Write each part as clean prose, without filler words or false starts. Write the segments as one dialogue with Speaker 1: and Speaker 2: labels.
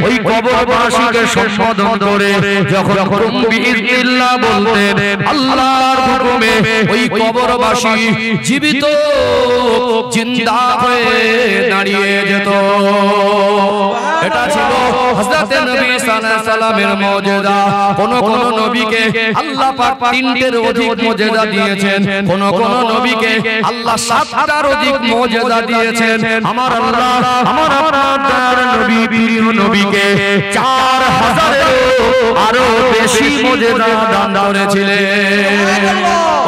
Speaker 1: ওই কবরবাসীকে সম্বোধন করে যখন কুম বিইজনিল্লাহ বলতেন আল্লাহর হুকুমে ওই কবরবাসী জীবিত জিন্দা হয়ে দাঁড়িয়ে যেত। এটা ছিল হযরত নবী সাল্লাল্লাহু আলাইহি সাল্লামের মুজিজা। কোন কোন নবীকে আল্লাহ পাক তিনটের অধিক মুজিজা দিয়েছেন, কোন কোন নবীকে আল্লাহ সাতটার অধিক মুজিজা দিয়েছেন। আমার আল্লাহ আমার আপনার নবী প্রিয় নবীকে 4000 আরো বেশি মুজিজা দান করেছিলেন।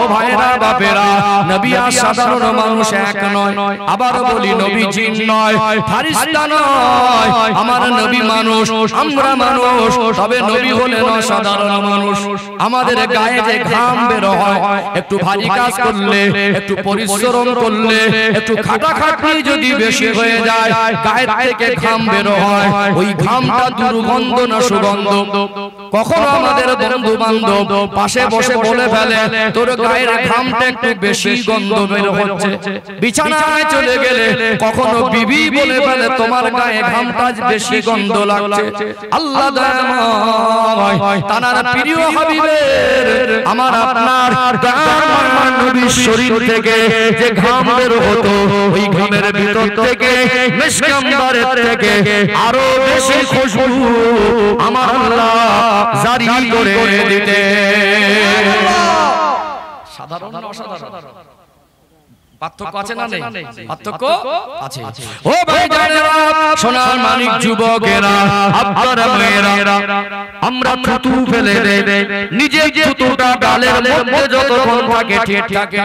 Speaker 1: ও ভাইরা বাপেরা, নবী আর সাধারণ মানুষ এক নয়। আবার বলি নবী জিন নয়, ফেরেশতা নয়। আমার নবী মানুষ, আমরা মানুষ, তবে নবী হলেন সাধারণ মানুষ। আমাদের গায়ে যে ঘাম বের হয়, একটু ভারী কাজ করলে, একটু পরিশ্রম করলে, একটু খাটাখাটনি যদি বেশি হয়ে যায়, গায়ে থেকে ঘাম বের হয়। ওই ঘামটা দুর্গন্ধ না সুগন্ধ? কখনো আমাদের বন্ধু বান্ধব পাশে বসে বলে ফেলে তোর গায়ের ঘামটা একটু বেশি গন্ধ বের হচ্ছে। বিছানায় চলে গেলে কখনো বিবি বলে ফেলে তোমার গায়ে ঘামটা বেশি গন্ধ লাগছে। আল্লাহ দয়াময় তার প্রিয় হাবিবের আমার আপনার দয়াময় নবীর শরীর থেকে যে ঘাম বের হতো, ওই ঘামের ভিতর থেকে মিশক আম্বরের থেকে আরো বেশি খুশবু আমার আল্লাহ জারি করে দিতে। সাধারণ না অসাধারণ? পার্থক্য আছে না নেই? পার্থক্য আছে। ও ভাই জানেরা, সোনার মানিক যুবকেরা, আপনারা মেয়েরা, আমরা থুতু ফেলে দেই। নিজের থুতুটা গালের মধ্যে যতক্ষণ থাকে ঠিক থাকে,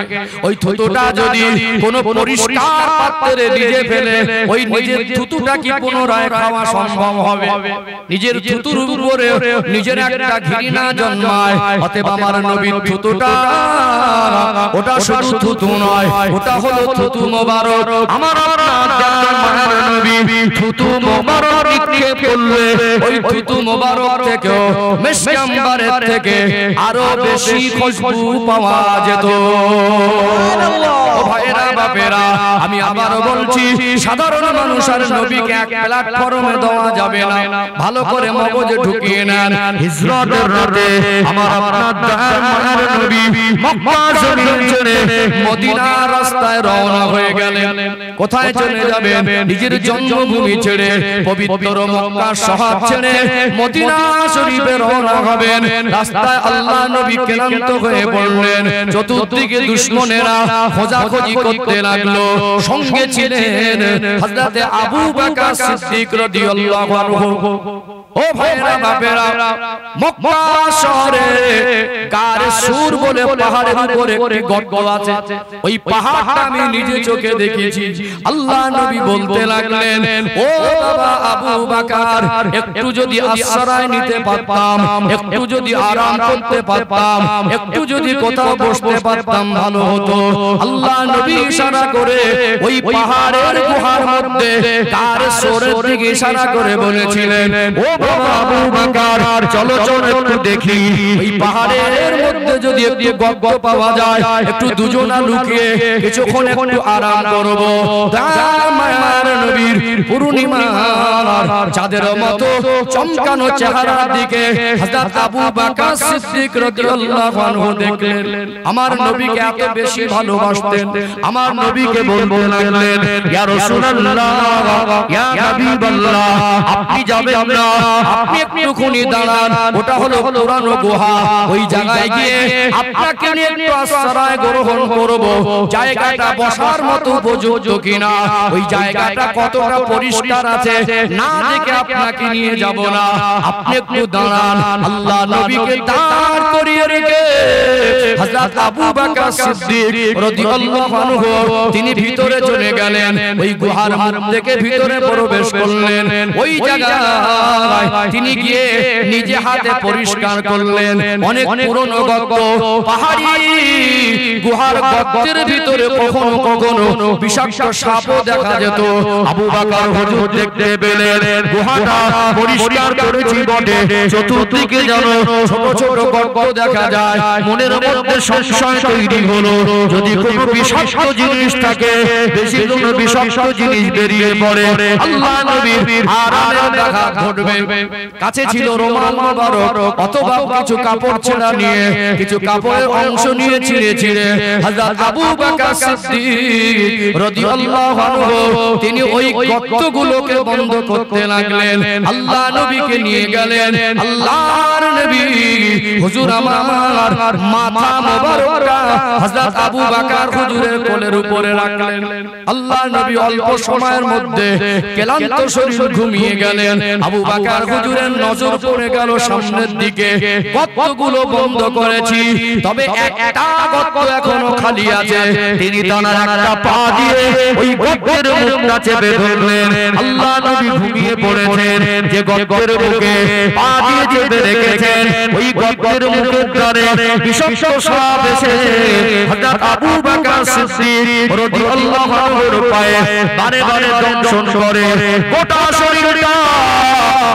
Speaker 1: ওই থুতুটা যদি কোনো পরিষ্কার পাত্রে নিজে ফেলে, ওই নিজের থুতুটা কি পুনরায় খাওয়া সম্ভব হবে? নিজের থুতুর উপরে নিজের একটা ঘৃণা জন্মায়। অতএব আমার নবীর থুতুটা ওটা শুধু থুতু নয়, ওটা হলো থুতু মোবারক। আমার আপনার মায়ের নবী থুতু মোবারক নিক্ষেপ করলে ওই থুতু মোবারক থেকেও মিশক আম্বরের থেকে আরো বেশি খুশবু পাওয়া যেত। ও ভাইরা বাপেরা, আমি আবারও বলছি, সাধারণ মানুষের নবীকে এক প্ল্যাটফর্মে দেওয়া যাবে না। ভালো করে মগজে ঢুকিয়ে নেন। হিজরতের রাতে আমার আপনার মায়ের নবী মক্কা শরীফ ছেড়ে মদিনার রাস্তায় রওনা হয়ে গেলেন। কোথায় চলে যাবেন? নিজের জন্মভূমি ছেড়ে, পবিত্র মক্কা শহর ছেড়ে মদিনা শরীফে রওনা হবেন। রাস্তায় আল্লাহ নবী ক্লান্ত হয়ে পড়লেন। চতুর্দিকে দুশমনেরা খোঁজাখুঁজি করতে লাগলো। সঙ্গে ছিলেন হযরত আবু বকর সিদ্দিক রাদিয়াল্লাহু আনহু। ও ভাইরা বাপেরা, মক্কা শহরে গারে সুর বলে পাহাড়ের উপরে একটি গর্ত আছে। ওই পাহাড়টা আমি নিজে চোখে দেখেছি। আল্লাহ নবী বলতে লাগলেন, ও বাবা আবু বকর, একটু যদি আশ্রয় নিতে পারতাম, একটু যদি আরাম করতে পারতাম, একটু যদি কোথাও বসতে পারতাম ভালো হতো। আল্লাহ নবী ইশারা করে ওই পাহাড়ের গুহার মধ্যে গারে সুরের দিকে ইশারা করে বলেছিলেন, ও বাবা আবু বকর, চলো চলো একটু দেখি ওই পাহাড়ের মধ্যে যদি একটু গর্ত পাওয়া যায়, একটু দুজনা লুকিয়ে কিছুক্ষণ একটু আরাম করব। আমার নবীর পূর্ণিমার চাঁদের মতো চমকানো চেহারার দিকে হযরত আবু বকর সিদ্দিক রাদিয়াল্লাহু আনহু দেখলেন। আমার নবীকে এত বেশি ভালোবাসতেন। আমার নবীকে বলতে লাগলেন, ইয়া রাসূলুল্লাহ, ইয়া হাবিবাল্লাহ, আপনি যাবেন না, আপনি একটুখানি দাঁড়ান। ওটা হলো পুরানো গুহা। ওই জায়গায় গিয়ে আপনাকে নিয়ে একটু আশ্রয় গ্রহণ করব। জায়গাটা বসার মতো উপযুক্ত কিনা, ওই জায়গাটা কতটা পরিষ্কার আছে না দেখে আপনাকে নিয়ে যাব না। আপনি একটু দাঁড়ান। আল্লাহ নবীকে দাঁড় করিয়ে রেখে হযরত আবু বকর সিদ্দিক রাদিয়াল্লাহু আনহু তিনি ভিতরে চলে গেলেন। ওই গুহার মধ্যে থেকে ভিতরে প্রবেশ করলেন। ওই জায়গায় তিনি গিয়ে নিজে হাতে পরিষ্কার করলেন। অনেক পুরনো গর্ত, পাহাড়ি গুহার গর্তের ভিতরে কখনো কখনো বিষাক্ত সাপও দেখা যেত। আবু বকর হুজুর দেখতে পেলেন গুহাটা পরিষ্কার করেছি বটে, চতুর্দিকে যেন ছোট ছোট গর্ত দেখা যায়। মনের মধ্যে সংশয় তৈরি হলো, যদি কোনো বিষাক্ত জিনিস থাকে, বেশি কোনো বিষাক্ত জিনিস বেরিয়ে পড়ে, আল্লাহ নবীর আরামে দেখা ঘটবে। কাছে ছিল রুমাল মোবারক অথবা কিছু কাপড় ছেঁড়া নিয়ে, কিছু কাপড়ের অংশ নিয়ে ছিঁড়ে ছিঁড়ে হযরত আবু বকর সিদ্দিক রাদিয়াল্লাহু আনহু তিনি ওই গর্তগুলোকে বন্ধ করতে লাগলেন। আল্লাহ নবীকে নিয়ে গেলেন। আল্লাহর নবী হুজুর আমার মাথা মোবারকটা হযরত আবু বকর হুজুরের কোলের উপরে রাখলেন। আল্লাহর নবী অল্প সময়ের মধ্যে ক্লান্ত শরীর ঘুমিয়ে গেলেন। আবু বকর হুজুরের নজর পড়ে গেল সামনের দিকে, গর্তগুলো বন্ধ করেছি, তবে একটা গর্ত এখনো খালি আছে। তিনি তানার একটা পা দিয়ে ওই গর্তের মুখটা চেপে ধরলেন। আল্লাহ নবী ঘুমিয়ে পড়েছেন, যে গর্তের মুখে পা দিয়ে চেপে রেখেছেন, ওই গর্তের মুখের ধারে বিষাক্ত সাপ এসে হযরত আবু বকর সিদ্দিক রাদিয়াল্লাহু আনহুর পায়ে বারে বারে দংশন করে। গোটা শরীরটা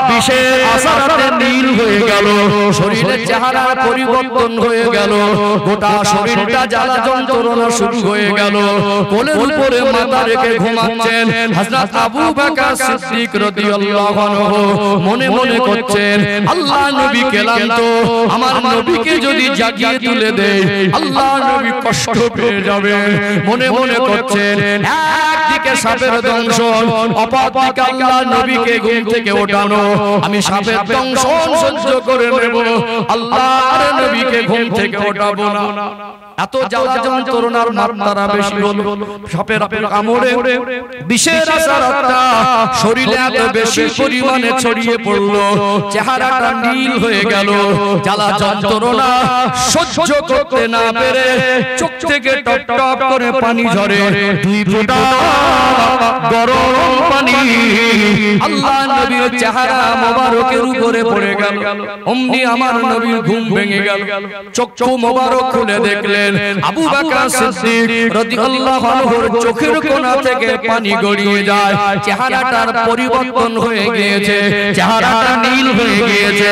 Speaker 1: বিষের আসারাতে নীল হয়ে গেল, শরীরের চেহারার পরিবর্তন হয়ে গেল, গোটা শরীরটা জ্বালা যন্ত্রণা শুরু হয়ে গেল। কোলের উপরে মাথা রেখে ঘুমাচ্ছেন হযরত আবু বকর সিদ্দিক রাদিয়াল্লাহু আনহু। মনে মনে করছেন, আল্লাহ নবী ক্লান্ত, আমার নবীকে যদি জাগিয়ে তুলে দেয় আল্লাহ নবী কষ্ট পেয়ে যাবে। মনে মনে করছেন, একদিকে সাপের দংশন, অপরদিকে আল্লাহ নবীকে ঘুম থেকে ওঠানো, আমি সাপের দংশন সহ্য করে নেব, আল্লাহর নবীকে ঘুম থেকে ওঠাবো না। এত জ্বালা যন্ত্রণার মাত্রা বেশি হলো, সাপের কামড়ে বিষের আসারটা শরীরে এত বেশি পরিমাণে ছড়িয়ে পড়লো, চেহারাটা নীল হয়ে গেল। জ্বালা যন্ত্রণা সহ্য করতে না পেরে চোখ থেকে টপ টপ করে পানি ঝরে, দুই ফোঁটা গরম পানি আল্লাহ নবীর চেহারা মোবারকের উপরে পড়ে গেল। অমনি আমার নবীর ঘুম ভেঙে গেল, চক্ষু মোবারক খুলে দেখলেন আবু বকর সিদ্দিক রাদিয়াল্লাহু আনহুর চোখের কোণা থেকে পানি গড়িয়ে যায়, চেহারাটার পরিবর্তন হয়ে গিয়েছে, চেহারাটা নীল হয়ে গিয়েছে।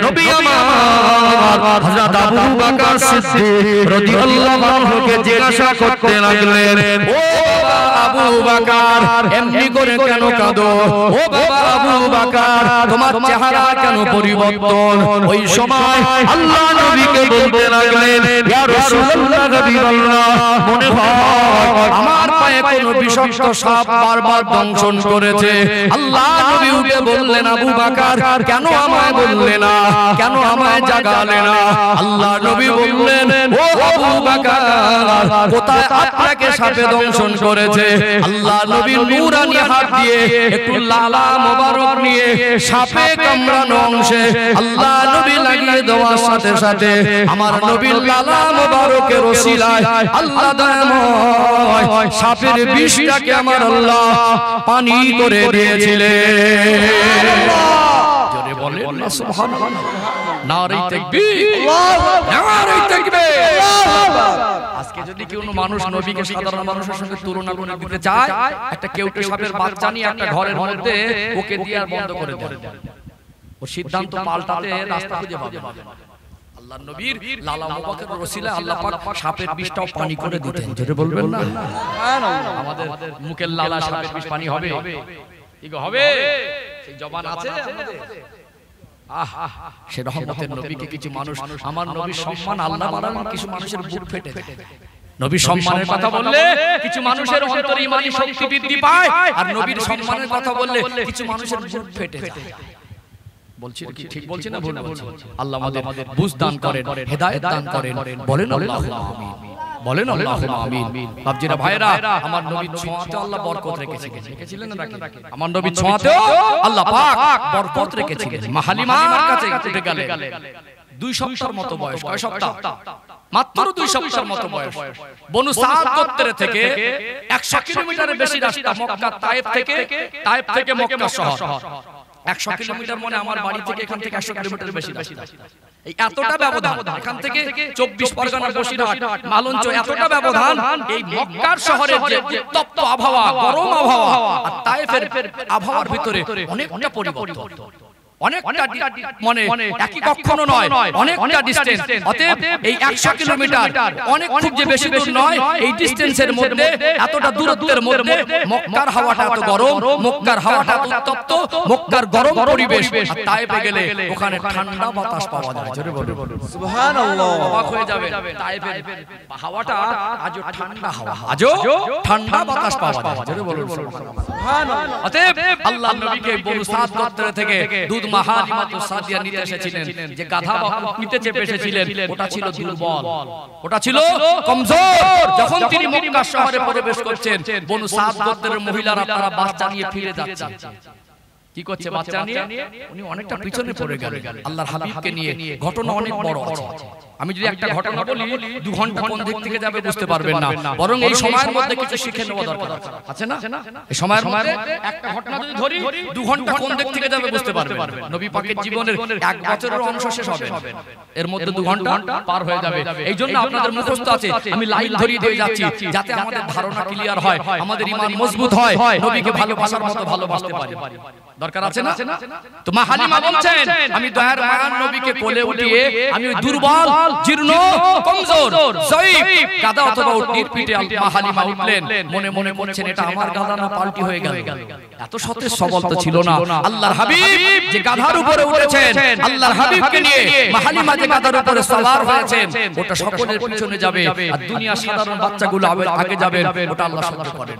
Speaker 1: নবী আমার হযরত আবু বকর সিদ্দিক রাদিয়াল্লাহু আনহুকে জিজ্ঞাসা করতে লাগলেন, ও বাবা আবু বকর, এমনি করে কেন কাঁদো? ও বাবা আবু বকর, তোমার চেহারা কেন পরিবর্তন? ওই সময় আল্লাহ নবীকে বলতে লাগলেন, ইয়া রাসূলুল্লাহ হাবিবাল্লাহ, মনে হয় আমার পায়ে কোনো বিষাক্ত সাপ বারবার দংশন করেছে। আল্লাহ নবী উঠে বললেন, আবু বকর কেন আমায় বললে না, কেন আমায় জাগালে না? আল্লাহ নবী বললেন, ও আবু বকর, কোথায় আপনাকে সাপে দংশন করেছে? আল্লাহ নবী নূরানি হাত দিয়ে একটু লালা মোবারক নিয়ে সাপে কামড়ানো অংশে আল্লাহ নবী লাগিয়ে দেওয়ার সাথে সাথে আমার নবীর লালা মোবারকের ওসিলায় আল্লাহ দয়াময় সাপের বিষটাকে আমার আল্লাহ পানি করে দিয়েছিলেন। জোরে বলেন না সুবহানাল্লাহ, নারে তাকবীর, নারে তাকবীর। আজকে যদি কোনো মানুষ নবীকে সাধারণ মানুষের সঙ্গে তুলনা করে দিতে চায়, একটা কেউটে সাপের বাচ্চা নিয়ে একটা ঘরের মধ্যে ওকে দিয়ে আর বন্ধ করে দেয়, ও সিদ্ধান্ত পাল্টাতে রাস্তা খুঁজে পাবে না। আল্লাহর নবীর লালা মুবারকের ওসিলায় আল্লাহ পাক সাপের বিষটাও পানি করে দিতেন। জোরে বলবেন না সুবহানাল্লাহ। আমাদের মুখের লালা সাপের বিষ পানি হবে, কি হবে? সেই জবান আছে আমাদের। সে রহমতের নবীকে কিছু মানুষ, আমার নবীর সম্মান আল্লাহ বাড়ান, কিছু মানুষের বুক ফেটে যায়। নবীর সম্মানের কথা বললে কিছু মানুষের অন্তরে ঈমানি শক্তি বৃদ্ধি পায়, আর নবীর সম্মানের কথা বললে কিছু মানুষের বুক ফেটে যায়। বলছি কি ঠিক বলছি না ভুল বলছি? আল্লাহ আমাদের বুঝ দান করেন, হেদায়েত দান করেন, বলেন আল্লাহুম্মা আমিন, বলেন আল্লাহুম্মা আমিন। বাপজিরা ভাইরা, আমার নবীর ছোঁয়াতে আল্লাহ বরকত রেখেছিলেন, রেখেছিলেন না রাখেন? আমার নবীর ছোঁয়াতে আল্লাহ পাক বরকত রেখেছিলেন। মা হালিমার কাছে উঠে গেলেন, 2 সপ্তাহের মতো বয়স, কয় সপ্তাহ? মাত্র 2 সপ্তাহের মতো বয়স। বনু সাদ গোত্র থেকে 100 কিলোমিটারের বেশি রাস্তা, মক্কা তায়েফ থেকে মক্কা শহর 100 কিলোমিটার মানে আমার বাড়ি থেকে এখান থেকে 100 কিলোমিটার বেশি রাস্তা। এই এতটা ব্যবধান, এখান থেকে 24 পরগনার বসিরহাট মালঞ্চ, এতটা ব্যবধান। এই মক্কার শহরের যে উত্তপ্ত আবহাওয়া, গরম আবহাওয়া আর তায়েফের আবহাওয়ার ভিতরে অনেকটা পরিবর্তন, অনেকটা মানে একই কখনো নয়, অনেকটা ডিসটেন্স। অতএব এই 100 কিলোমিটার অনেক খুব যে বেশি দূর নয়, এই ডিসটেন্সের মধ্যে, এতটা দূরত্বের মধ্যে মক্কার হাওয়াটা এত গরম, মক্কার হাওয়াটা উত্তপ্ত, মক্কার গরম পরিবেশ। আর তায়েফে গেলে ওখানে ঠান্ডা বাতাস পাওয়া যায়। জোরে বলুন সুবহানাল্লাহ। অবাক হয়ে যাবে, তায়েফের হাওয়াটা আজও ঠান্ডা হাওয়া, আজও ঠান্ডা বাতাস পাওয়া যায়। জোরে বলুন সুবহানাল্লাহ। অতএব আল্লাহর নবীকে বনু সাদ গোত্র থেকে দুধ মাহালিমাতুস সাদিয়া নিতে এসেছিলেন। যে গাধা নিতে চেপে এসেছিলেন ওটা ছিল দুর্বল, ওটা ছিল কমজোর। যখন তিনি মক্কা শহরে প্রবেশ করছেন, বনু সাদ গোত্রের মহিলারা তারা বাচ্চা নিয়ে ফিরে যাচ্ছে। কি করছে বাচ্চা নিয়ে? উনি অনেকটা পিছনে পড়ে গেলেন আল্লাহর হাবিবকে নিয়ে। ঘটনা অনেক বড় আছে, আমি যদি একটা ঘটনা বলি 2 ঘন্টা কোন দিক থেকে যাবে বুঝতে পারবেন না। বরং এই সময়ের মধ্যে কিছু শিখে নেওয়া দরকার আছে না? এই সময়ের মধ্যে একটা ঘটনা যদি ধরি 2 ঘন্টা কোন দিক থেকে যাবে বুঝতে পারবেন। নবী পাকের জীবনের 1 বছরের অংশ শেষ হবে, এর মধ্যে 2 ঘন্টা পার হয়ে যাবে। এই জন্য আপনাদের মুখস্থ আছে, আমি লাইন ধরিয়ে দিয়ে যাচ্ছি যাতে আমাদের ধারণা ক্লিয়ার হয়, আমাদের ঈমান মজবুত হয়, নবীকে ভালোবাসার মতো ভালোবাসতে পারি। দরকার আছে না? তো মা হালিমা বলছেন, আমি দয়ার মায়ার নবীকে কোলে উঠিয়ে আমি ওই দুর্বল, জীর্ণ, কমজোর, জয়ীফ গাদা অথবা উটনির পিঠে মা হালিমা উঠলেন। মনে মনে বলছেন, এটা আমার গাদা না পাল্টি হয়ে গেল। এত সতেজ সবল তো ছিল না। আল্লাহর হাবিব যে গাধার উপরে উঠেছেন, আল্লাহর হাবিবকে নিয়ে মা হালিমা যে গাধার উপরে সওয়ার হয়েছেন, ওটা সকলের পিছনে যাবে আর দুনিয়ার সাধারণ বাচ্চাগুলো আগে যাবে, ওটা আল্লাহ সহ্য করেন।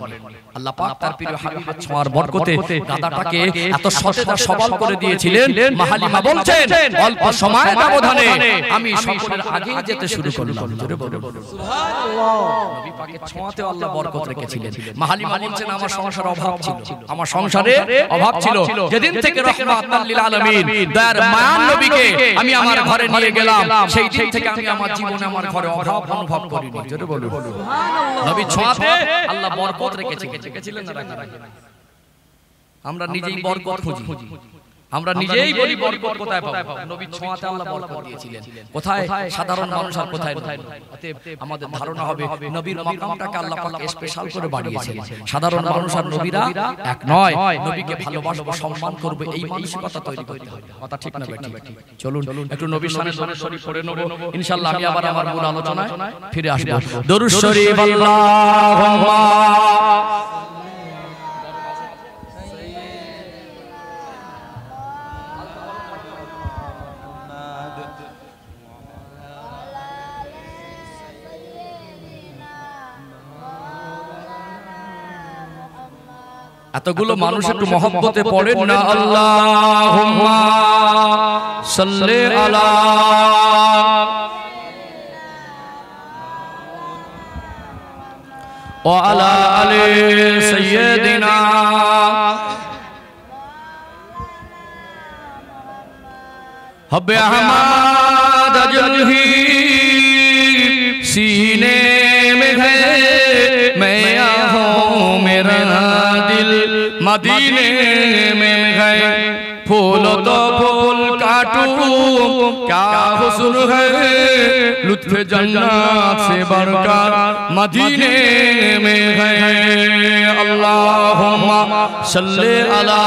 Speaker 1: আল্লাহ পাক তার প্রিয় হাবিবের ছোঁয়ার বরকতে গাধাটাকে এত সতেজ আর সবল করে দিয়েছিলেন। মা হালিমা বলছেন, অল্প সময়ের ব্যবধানে আমি সকলের আগে যেতে শুরু করলাম। জোরে বলুন সুবহানাল্লাহ। নবী পাকের ছোঁয়াতে আল্লাহ বরকত রেখেছিলেন। মা হালিমা বলছেন, আমার সংসারে অভাব ছিল, আমার সংসারে অভাব ছিল। যেদিন থেকে রাহমাতাল লিল আলামিন দয়ার মায়ার নবীকে আমি আমার ঘরে নিয়ে গেলাম, সেই দিন থেকে আমি আমার জীবনে আমার ঘরে অভাব অনুভব করিনি। জোরে বলুন সুবহানাল্লাহ। নবী ছোঁয়াতে আল্লাহ বরকত রেখেছিলেন না রাখেন। আমরা নিজেই বরকত খুঁজি, আমরা নিজেই বলি বরকত কোথায় পাবো? নবীর ছোঁয়াতে আল্লাহ বরকত দিয়েছিলেন। কোথায়? সাধারণ মানুষ আর কোথায় নয়। অতএব আমাদের ধারণা হবে নবীর মাকামটাকে আল্লাহ পাক স্পেশাল করে বাড়িয়েছেন। সাধারণ মানুষ আর নবীরা এক নয়। নবীকে ভালোবাসবো, সম্মান করব, এই মানসিকতা তৈরি করতে হবে। কথা ঠিক না বেটি? চলুন একটু নবীর শানে দরুদ শরীফ পড়ে নেব ইনশাআল্লাহ। আমি আবার আমার মূল আলোচনায় ফিরে আসব। দরুদ শরীফ আল্লাহুম্মা এতগুলো মানুষ একটু মহব্বতে পড়েন না, আল্লাহুম্মা সাল্লি আলা ওয়া আলা আলি সাইয়্যিদিনা हब्बे अहमद जल्ही सीने में है, मैं आहूं मेरा दिल मदीने में है। फूल तो फूल काटूं क्या हुस्न है, लुत्फ जन्नत से बढ़कर मदीने में है। अल्लाहुम्मा सल्ली अला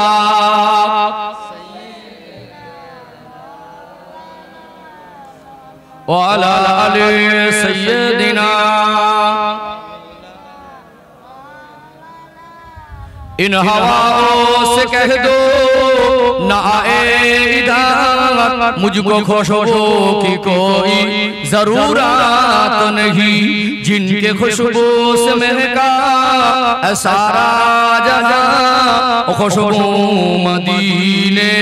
Speaker 1: वाला अली सय्यदिना। इन हवाओं से कह दो ना आए इधर, मुझको खुशबू की कोई जरूरत नहीं, जिनके खुशबू से महका सारा जहां, खुशबू मदीने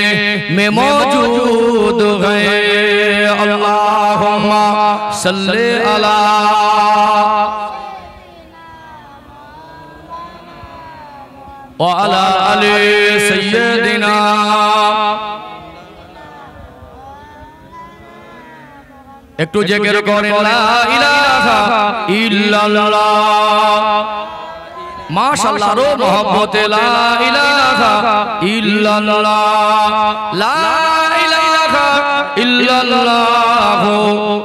Speaker 1: में मौजूद है। अल्लाहुम्मा सल्ली अला व अला अली सय्यदिना। একটু জিকির করেন লা ইলাহা ইল্লাল্লাহ মাশাআল্লাহ রো মোহাম্মদ লা ইলাহা ইল্লাল্লাহ লা ইলাহা ইল্লাল্লাহ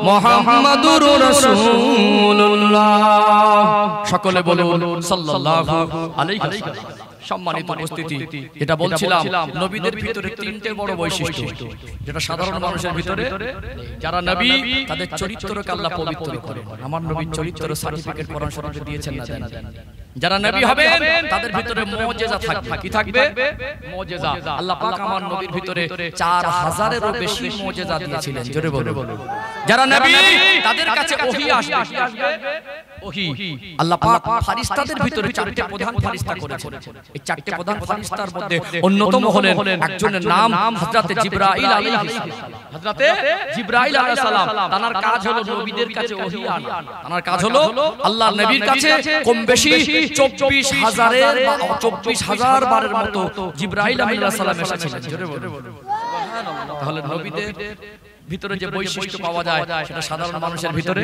Speaker 1: মুহাম্মাদুর রাসূলুল্লাহ। সকলে বলুন সাল্লাল্লাহু আলাইহি ওয়াসাল্লাম। সম্মানিত উপস্থিতি, এটা বলছিলাম নবীদের ভিতরে তিনটে বড় বৈশিষ্ট্য যেটা সাধারণ মানুষের ভিতরে। যারা নবী তাদের চরিত্রকে আল্লাহ পবিত্র করেন। আমার নবীর চরিত্র সার্টিফিকেট কোরআন শরীফে দিয়েছেন না দেন? যারা নবী হবেন তাদের ভিতরে মুজিজা থাকবে। কি থাকবে? মুজিজা। আল্লাহ পাক আমার নবীর ভিতরে 4000 এরও বেশি মুজিজা দিয়েছিলেন। জোরে বলুন। যারা নবী তাদের কাছে ওহী আসবে। ওহী আল্লাহ পাক ফেরেশতাদের ভিতরে চারটি প্রধান ফেরেশতা করেছেন। এই চারটি প্রধান ফেরেশতার মধ্যে অন্যতম হলেন একজনের নাম হযরত জিবরাইল আলাইহিস সালাম। হযরত জিবরাইল আলাইহিস সালাম তার কাজ হলো নবীদের কাছে ওহী আনা। তার কাজ হলো আল্লাহর নবীর কাছে কম বেশি 24000 বারের মতো জিবরাইল আলাইহিস সালাম এসেছিলেন। জোরে বলুন সুবহানাল্লাহ। তাহলে নবীদের ভিতরে যে বৈশিষ্ট্য পাওয়া যায় সেটা সাধারণ মানুষের ভিতরে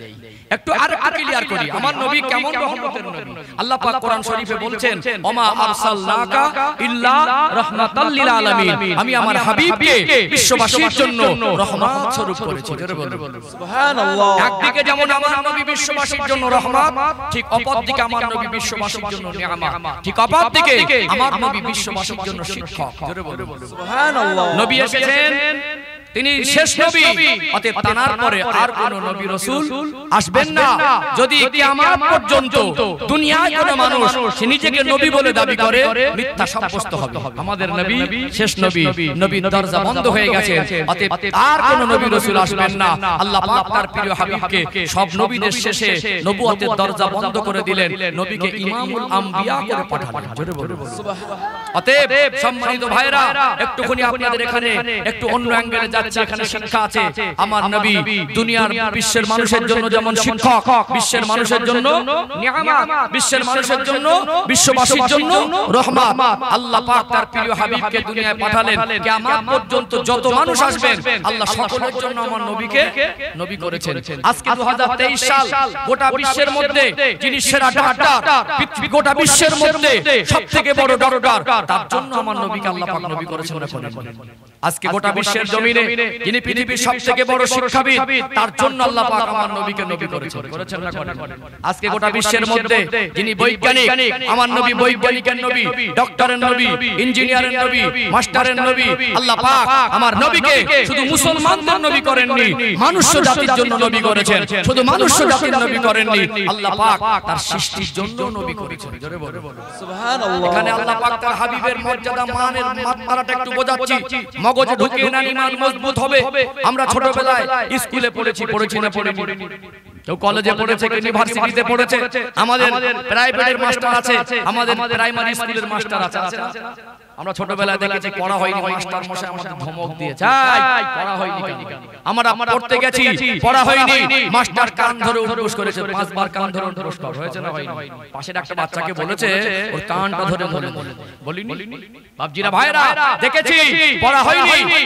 Speaker 1: নেই। একটু আর ক্লিয়ার করি আমার নবী কেমন রহমতের নবী। আল্লাহ পাক কোরআন শরীফে বলছেন ওমা আরসালনাকা ইল্লা রাহমাতাল লিল আলামিন। আমি আমার হাবিবকে বিশ্ববাসীর জন্য রহমত স্বরূপ করেছি। জোরে বলুন সুবহানাল্লাহ। একদিকে যেমন আমার নবী বিশ্ববাসীর জন্য রহমত, ঠিক অপর দিকে আমার নবী বিশ্ববাসীর জন্য নিয়ামত, ঠিক অপর দিকে আমার নবী বিশ্ববাসীর জন্য শিক্ষক। জোরে বলুন সুবহানাল্লাহ। নবী এসেছেন, তিনি শেষ নবী, অতএব তার পরে আর কোন নবী রাসূল আসবেন না। যদি কিয়ামত পর্যন্ত দুনিয়ায় কোন মানুষ সে নিজেকে নবী বলে দাবি করে মিথ্যা সাব্যস্ত হবে। আমাদের নবী শেষ নবী, নবীর দরজা বন্ধ হয়ে গেছে, অতএব আর কোন নবী রাসূল আসবেন না। আল্লাহ পাক তার প্রিয় হাবিবকে সব নবীদের শেষে নবুয়তের দরজা বন্ধ করে দিলেন, নবীকে ইমামুল আম্বিয়া করে পাঠালেন। জোরে বলুন সুবহানাল্লাহ। অতএব সম্মানিত ভাইরা, একটুখানি আপনাদের এখানে একটু অন্য অ্যাঙ্গেলে যাচ্ছে, এখানে শিক্ষা আছে। আমার নবী দুনিয়ার বিশ্বের মানুষের জন্য যেমন শিক্ষক, বিশ্বের মানুষের জন্য নিয়ামত, বিশ্বের মানুষের জন্য বিশ্ববাসীর জন্য রহমত। আল্লাহ পাক তার প্রিয় হাবিবকে দুনিয়ায় পাঠালেন, কিয়ামত পর্যন্ত যত মানুষ আসবেন আল্লাহ সকলের জন্য আমার নবীকে নবী করেছেন। আজকে 2023 সাল, গোটা বিশ্বের মধ্যে যিনি সেরা ডাক্তার, গোটা বিশ্বের মধ্যে সবথেকে বড় ডক্টর, তার জন্য আমার নবীকে আল্লাহ পাক নবী করেছেন। আজকে গোটা বিশ্বের জমিনে যিনি পৃথিবীর সবথেকে বড় শিক্ষাবিদ, তার জন্য আল্লাহ পাক আমার নবীকে নবী করেছেন। করেছেন না করেন? আজকে গোটা বিশ্বের মধ্যে যিনি বৈজ্ঞানিক, আমার নবী বৈজ্ঞানিকের নবী, ডক্টরের নবী, ইঞ্জিনিয়ারের নবী, মাস্টারের নবী। আল্লাহ পাক আমার নবীকে শুধু মুসলমানদের নবী করেননি, মানুষ্য জাতির জন্য নবী করেছেন। শুধু মানুষ্য জাতির নবী করেননি, আল্লাহ পাক তার সৃষ্টির জন্য নবী করেছেন। জোরে বলুন সুবহানাল্লাহ। এখানে আল্লাহ পাক তার হাবিবের মর্যাদা মানের মাত্রাটা একটু বোঝাচ্ছি, মগজে ঢুকিয়ে না ঈমান মজবুত হবে। আমরা ছোটবেলায় স্কুলে পড়েছি না পড়িনি? কেউ কলেজে পড়েছে, কেউ ইউনিভার্সিটিতে পড়েছে। আমাদের প্রাইভেটের মাস্টার আছে, আমাদের প্রাইমারি স্কুলের মাস্টার আছে। আমরা ছোটবেলায় দেখেছি পড়া হয়নি, মাস্টার মশাই আমাদের ধমক দিয়েছে, পড়া হয়নি কেন? আমরা পড়তে গেছি, পড়া হয়নি, মাস্টার কান ধরে উঠবোস করেছে, 5 বার কান ধরে উঠবোস হয়েছে না হয়নি? পাশের একটা বাচ্চাকে বলেছে ওর কানটা ধরে বলিনি? বাপজিরা ভাইরা, দেখেছি পড়া হয়নি,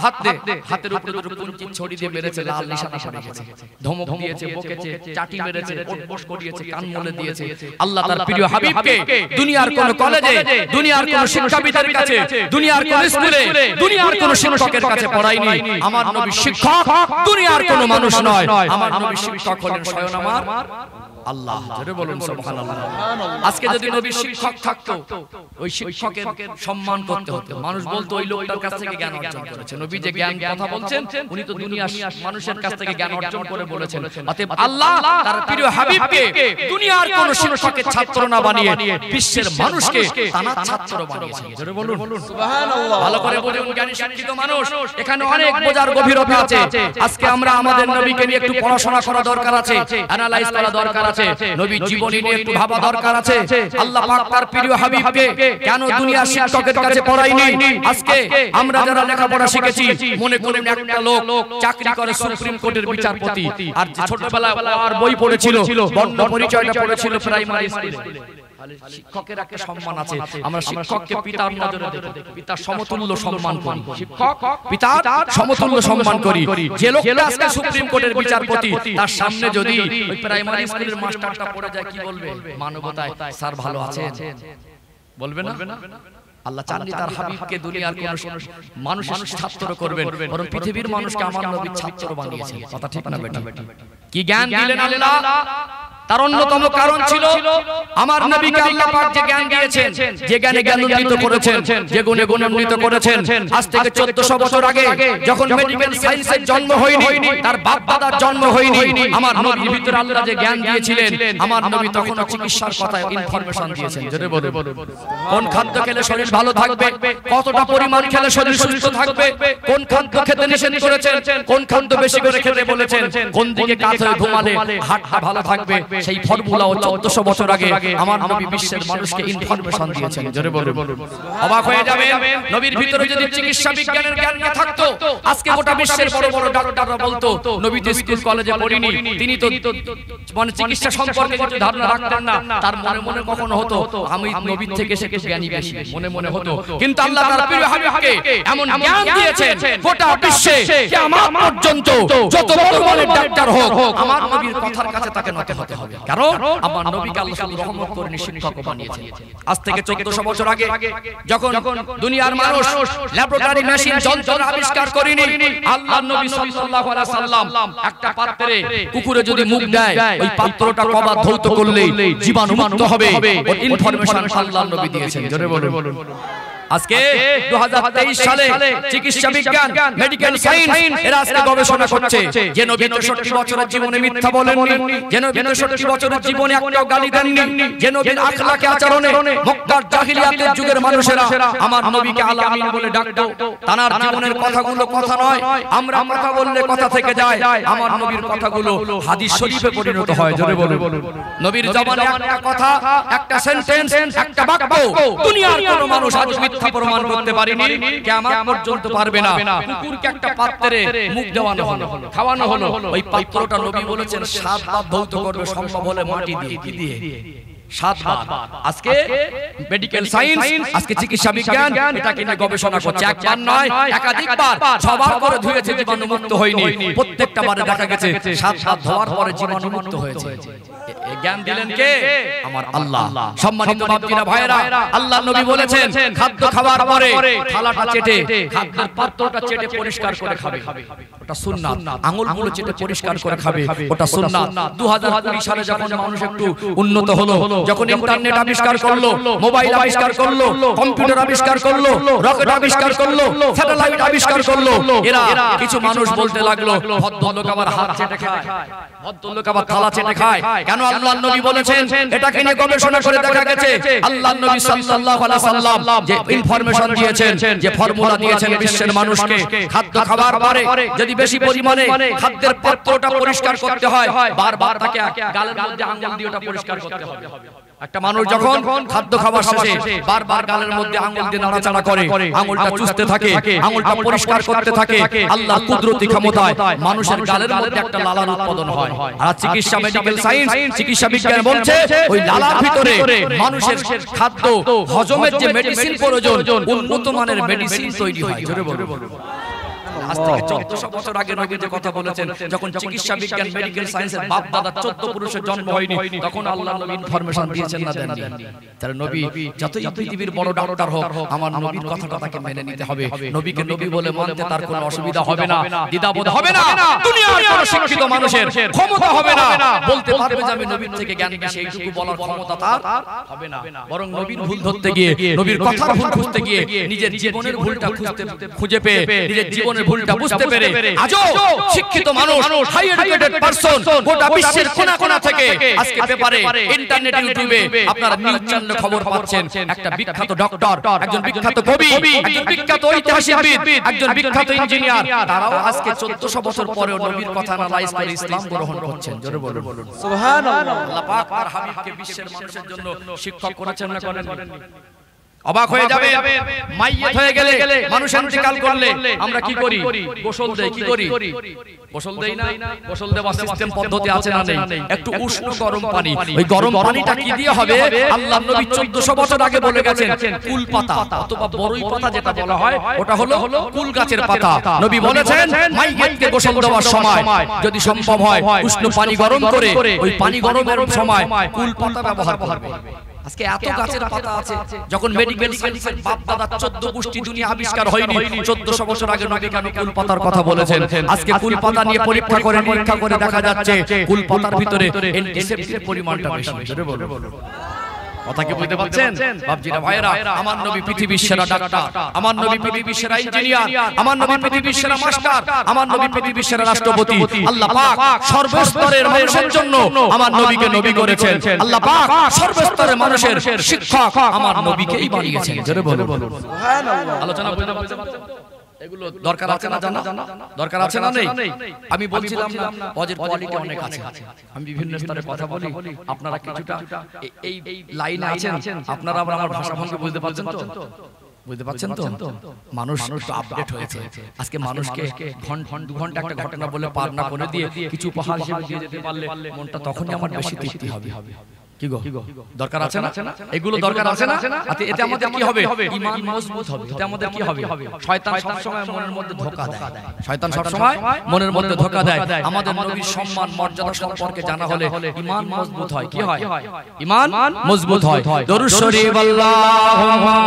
Speaker 1: হাত দে, হাতের উপরে দুটো কুঞ্চি ছড়ি দিয়ে মেরেছে, লাল নিশানা পড়ে গেছে, ধমক দিয়েছে, বকেছে, চাটি মেরেছে, উঠবোস করিয়েছে, কান মলে দিয়েছে। আল্লাহ তার প্রিয় হাবিবকে দুনিয়ার কোন কলেজে, দুনিয়ার কোন শিক্ষাবিদের কাছে, দুনিয়ার কোন স্কুলে, দুনিয়ার কোন শিক্ষকের কাছে পড়াইনি। আমার নবী শিক্ষক, দুনিয়ার কোন মানুষ নয়। আমার নবী শিক্ষক হলেন স্বয়ং আমার আল্লাহ। জোরে বলুন সুবহানাল্লাহ। আজকে যদি নবী শিক্ষক থাকতো, ওই শিক্ষকের সম্মান করতে হতো, মানুষ বলতো ওই লোকটার কাছ থেকে জ্ঞান অর্জন করেছে। নবী যে জ্ঞান কথা বলছেন, উনি তো দুনিয়ার মানুষের কাছ থেকে জ্ঞান অর্জন করে বলেছেন। অতএব আল্লাহ তার প্রিয় হাবিবকে দুনিয়ার কোন শিক্ষকের ছাত্র না বানিয়ে বিশ্বের মানুষকে তার ছাত্র বানিয়েছেন। জোরে বলুন সুবহানাল্লাহ। ভালো করে বলুন জ্ঞানী শিক্ষিত মানুষ, এখানে অনেক বোঝার গভীরতা আছে। আজকে আমরা আমাদের নবীকে নিয়ে একটু পড়াশোনা করা দরকার আছে, অ্যানালাইজ করা দরকার আছে, নবীর জীবনী নিয়ে একটু ভাবা দরকার আছে। আল্লাহ পাক তার প্রিয় হাবিবকে কেন দুনিয়ার শিক্ষকের কাছে পড়ায়নি? আজকে আমরা যারা লেখাপড়া শিখেছি, মনে করুন একটা লোক চাকরি করে সুপ্রিম কোর্টের বিচারপতি, আর ছোটবেলায় আর বই পড়েছিল, বর্ণ পরিচয়টা পড়েছিল প্রাইমারি স্কুলে। শিক্ষকের একটা সম্মান আছে, আমরা শিক্ষককে পিতার নজরে দেখি, পিতার সমতুল্য সম্মান করি, শিক্ষক পিতার সমতুল্য সম্মান করি। যে লোকটা আজকে সুপ্রিম কোর্টের বিচারপতি, তার সামনে যদি ওই প্রাইমারি স্কুলের মাস্টারটা পড়ে যায় কি বলবে? মানবতায় স্যার ভালো আছেন বলবে না? আল্লাহ চাননি তার হাবিবকে দুনিয়ার কোন মানুষের ছাত্র করবেন, বরং পৃথিবীর মানুষকে আমার নবীর ছাত্র বানিয়েছেন। কথা ঠিক না বেটা? কি জ্ঞান দিলেন আল্লাহ? তার অন্যতম কারণ ছিল আমার নবীকে আল্লাহ পাক যে জ্ঞান দিয়েছেন, যে জ্ঞানে জ্ঞানান্বিত করেছেন, যে গুণে গুণান্বিত করেছেন। আজ থেকে 1400 বছর আগে যখন মেডিকেল সায়েন্সের জন্ম হয়নি, তার বাপ দাদার জন্ম হয়নি, আমার নবীর ভিতরে আল্লাহ যে জ্ঞান দিয়েছিলেন, আমার নবী তখনও চিকিৎসার কথা ইনফরমেশন দিয়েছেন। জোরে বলুন, কোন খাদ্য খেলে শরীর ভালো থাকবে, কতটা পরিমাণ খেলে শরীর সুস্থ থাকবে, কোন খাদ্য খেতে নিষেধ করেছেন, কোন খাদ্য বেশি করে খেতে বলেছেন, কোন দিকে কাজ হয়ে ঘুমালে হাড়টা ভালো থাকবে, সেই ফর্মুলা 1400 বছর আগে আমার নবী বিশ্বের মানুষকে ইনফরমেশন দিয়েছেন। জোরে বলুন, অবাক হয়ে যাবেন। নবীর ভিতরে যদি চিকিৎসা বিজ্ঞানের জ্ঞান না থাকতো, আজকে গোটা বিশ্বের বড় বড় ডাক্তাররা বলতো নবী তো স্কুল কলেজে পড়েনি, তিনি তো মানে চিকিৎসা সম্পর্কে কিছু ধারণা রাখতেন না। তার মনে মনে কখনো হতো আমি নবীর থেকে সে জ্ঞানী বেশি, মনে মনে হতো। কিন্তু আল্লাহ তার প্রিয় হাবিবকে এমন জ্ঞান দিয়েছেন গোটা বিশ্বে কিয়ামত পর্যন্ত যত বড় বড় ডাক্তার হোক, আমার নবীর কথার কাছে তাকে নত হতে হবে। কারণ আমার নবীকে আল্লাহ শুধু রহমত করে শিক্ষক বানিয়েছেন। আজ থেকে 1400 বছর আগে যখন দুনিয়ার মানুষ ল্যাবরেটরি মেশিন যন্ত্র আবিষ্কার করেনি, আল্লাহর নবী সাল্লাল্লাহু আলাইহি সাল্লাম একটা পাত্রে কুকুরে যদি মুখ দেয়, ওই পাত্রটা কবার ধৌত করলেই জীবাণু মুক্ত হবে, ওর ইনফরমেশন আল্লাহর নবী দিয়েছেন। জোরে বলুন। আজকে 2023 সালে চিকিৎসা বিজ্ঞান, মেডিকেল সায়েন্স এরা আজকে গবেষণা করছে যে নবী 63 বছরের জীবনে মিথ্যা বলেননি, যে নবী 63 বছরের জীবনে একটাও গালি দেননি, যে নবীর আখলাকে আচরণে মক্কার জাহিলিয়াতের যুগের মানুষেরা আমার নবীকে আল আমিন বলে ডাকতো। তার জীবনের কথাগুলো কথা নয়, আমরা কথা বললে কথা থেকে যায়, আমার নবীর কথাগুলো হাদিস শরীফে পরিণত হয়। জোরে বলুন, নবীর জবানে একটা কথা, একটা সেন্টেন্স, একটা বাক্য দুনিয়ার কোনো মানুষ আজ প্রমাণ করতে পারিনি, কিয়ামত পর্যন্ত পারবে না। কুকুরকে একটা পাত্রে মুখ দেওয়ানো হলো, খাওয়ানো হলো, ওই পাত্রটা নবী বলেছেন 7 বার ধৌত করবে, সম্ভব হলে মাটি দিয়ে। কি দিয়ে? 7 বার। আজকে মেডিকেল সায়েন্স, আজকে চিকিৎসা বিজ্ঞান এটাকে নিয়ে গবেষণা করছে। একবার নয়, একাধিকবার, 6 বার করে ধুয়েছে, জীবাণু মুক্ত হয়নি। প্রত্যেকটা বারে দেখা গেছে 7 বার ধোয়ার পরে জীবাণু মুক্ত হয়েছে। জ্ঞান দিলেন কে? আমার আল্লাহ। সম্মানিত বাপজিরা ভাইরা, আল্লাহর নবী বলেছেন খাদ্য খাওয়ার পরে থালাটা চেটে, খাদ্যের পাত্রটা চেটে পরিষ্কার করে খাবে, ওটা সুন্নাত। আঙ্গুলগুলো চেটে পরিষ্কার করে খাবে, ওটা সুন্নাত। 2020 সালে যখন মানুষ একটু উন্নত হলো, যখন ইন্টারনেট আবিষ্কার করলো, মোবাইল আবিষ্কার করলো, কম্পিউটার আবিষ্কার করলো, রকেট আবিষ্কার করলো, স্যাটেলাইট আবিষ্কার করলো, এরা কিছু মানুষ বলতে লাগলো ভদ্রলোক আবার হাত চেটে খায়, ভদ্রলোক আবার থালা চেটে খায়। কেন? আল্লাহর নবী বলেছেন, এটাকে নিয়ে গবেষণা করে দেখা গেছে আল্লাহর নবী সাল্লাল্লাহু আলাইহি সাল্লাম যে ইনফরমেশন দিয়েছেন, যে ফর্মুলা দিয়েছেন বিশ্বের মানুষকে, খাদ্য খাবার পরে যদি বেশি পরিমাণে খাদ্যের পাত্রটা পরিষ্কার করতে হয়, বারবার তাকে গালের মধ্যে আঙ্গুল দিয়ে ওটা পরিষ্কার করতে হবে। একটা মানুষ যখন খাদ্য খাবার শেষে বারবার গালের মধ্যে আঙ্গুল দিয়ে নাড়াচাড়া করে, আঙ্গুলটা চুষতে থাকে, আঙ্গুলটা পরিষ্কার করতে থাকে, আল্লাহর কুদরতি ক্ষমতায় মানুষের গালের মধ্যে একটা লালার উৎপাদন হয়। আর চিকিৎসা, মেডিকেল সায়েন্স, চিকিৎসা বিজ্ঞান বলছে ওই লালার ভিতরে মানুষের খাদ্য হজমের যে মেডিসিন প্রয়োজন, উন্নত মানের মেডিসিন তৈরি হয়। জোরে বলুন। আজ থেকে 1400 বছর আগে নবী যে কথা বলেছেন, যখন চিকিৎসা বিজ্ঞান, মেডিকেল সায়েন্সের বাপ দাদা 14 পুরুষের জন্ম হয়নি, তখন আল্লাহ নবী ইনফরমেশন দিয়েছেন না দেননি? তার নবী যতই পৃথিবীর বড় ডাক্তার হোক, আমার নবীর কথাটা তাকে মেনে নিতে হবে। নবীকে নবী বলে মানতে তার কোনো অসুবিধা হবে না, দ্বিধাবোধ হবে না। দুনিয়ার কোনো শিক্ষিত মানুষের ক্ষমতা হবে না বলতে পারবে যে আমি নবীর থেকে জ্ঞান পেয়েছি, এইটুকু বলার ক্ষমতা তার হবে না। বরং নবীর ভুল ধরতে গিয়ে, নবীর কথার ভুল খুঁজতে গিয়ে, নিজের জীবনের ভুলটা খুঁজে পেয়ে, নিজের জীবনের ভুলটা বুঝতে পেরে আজও শিক্ষিত মানুষ, হাই এডুকেটেড পারসন গোটা বিশ্বের কোণা কোণা থেকে আজকে পেপারে, ইন্টারনেট, ইউটিউবে আপনারা নিউজ চ্যানেলে খবর পাচ্ছেন একটা বিখ্যাত ডক্টর, একজন বিখ্যাত কবি, একজন বিখ্যাত ঐতিহাসিকবিদ, একজন বিখ্যাত ইঞ্জিনিয়ার, তারাও আজকে 1400 বছর পরেও নবীর কথা অ্যানালাইজ করে ইসলাম গ্রহণ করছেন। জোরে বলুন সুবহানাল্লাহ। আল্লাহ পাক তার হাবিবকে বিশ্বের মানুষের জন্য শিক্ষক করেছেন না করেননি? অবাক হয়ে যাবে মাইয়িত হয়ে গেলে মানুষ ইন্তেকাল করলে আমরা কি করি গোসল দেই কি করি গোসল দেই না গোসল দেওয়ার সিস্টেম পদ্ধতি আছে না নেই একটু উষ্ণ গরম পানি ওই গরম পানিটা কি দিয়ে হবে আল্লাহর নবী 1400 বছর আগে বলে গেছেন কুল পাতা অথবা বড়ই পাতা যেটা বলা হয় ওটা হলো কুল গাছের পাতা নবী বলেছেন মাইয়িতকে গোসল দেওয়ার সময় যদি সম্ভব হয় উষ্ণ পানি গরম করে ওই পানি গরমের সময় কুল পাতা ব্যবহার করবে আজকে এত গাছের পাতা আছে যখন মেডিকেল সায়েন্সের বাপ দাদা 14 গোষ্ঠী দুনিয়া আবিষ্কার হয়নি 1400 বছর আগে নবী কেন কুল পাতার কথা বলেছেন আজকে কুল পাতা নিয়ে পরীক্ষা করে দেখা যাচ্ছে কুল পাতার ভিতরে অ্যান্টিসেপ্টিকের পরিমাণটা বেশি জোরে বলো কথা কি বুঝতে পারছেন বাপজিরা ভাইরা আমার নবী পৃথিবীর সেরা ডাক্তার আমার নবী পৃথিবীর সেরা ইঞ্জিনিয়ার আমার নবী পৃথিবীর সেরা মাস্টার আমার নবী পৃথিবীর সেরা রাষ্ট্রপতি আল্লাহ পাক সর্বস্তরের মানুষের জন্য আমার নবীকে নবী করেছেন আল্লাহ পাক সর্বস্তরের মানুষের শিক্ষক আমার নবীকেই বানিয়েছেন জোরে বলো সুবহানাল্লাহ আলোচনা বুঝতে পারছেন এগুলো দরকার আছে না জানা দরকার আছে না নেই আমি বলছিলাম না ওয়াজের কোয়ালিটি অনেক আছে আমি বিভিন্ন স্তরে কথা বলি আপনারা কিছুটা এই লাইনে আছেন আপনারা আবার আমার ভাষা ভঙ্গি বুঝতে পারছেন তো বুঝতে পারছেন তো মানুষ একটু আপডেট হয়েছে আজকে মানুষকে ঘন্টা 2 ঘন্টা একটা ঘটনা বলে পার না করে দিয়ে কিছু উপহার হিসেবে দিয়ে যেতে পারলে মনটা তখনই আমার বেশি তৃপ্তি হবে কি গো দরকার আছে না এগুলো দরকার আছে না এতে আমাদের কি হবে ঈমান মজবুত হবে এতে আমাদের কি হবে শয়তান সব সময় মনের মধ্যে ধোঁকা দেয় শয়তান সব সময় মনের মধ্যে ধোঁকা দেয় আমাদের নবীর সম্মান মর্যাদা সম্পর্কে জানা হলে ঈমান মজবুত হয় কি হয় ঈমান মজবুত হয় দরুদ শরীফ আল্লাহুম্মা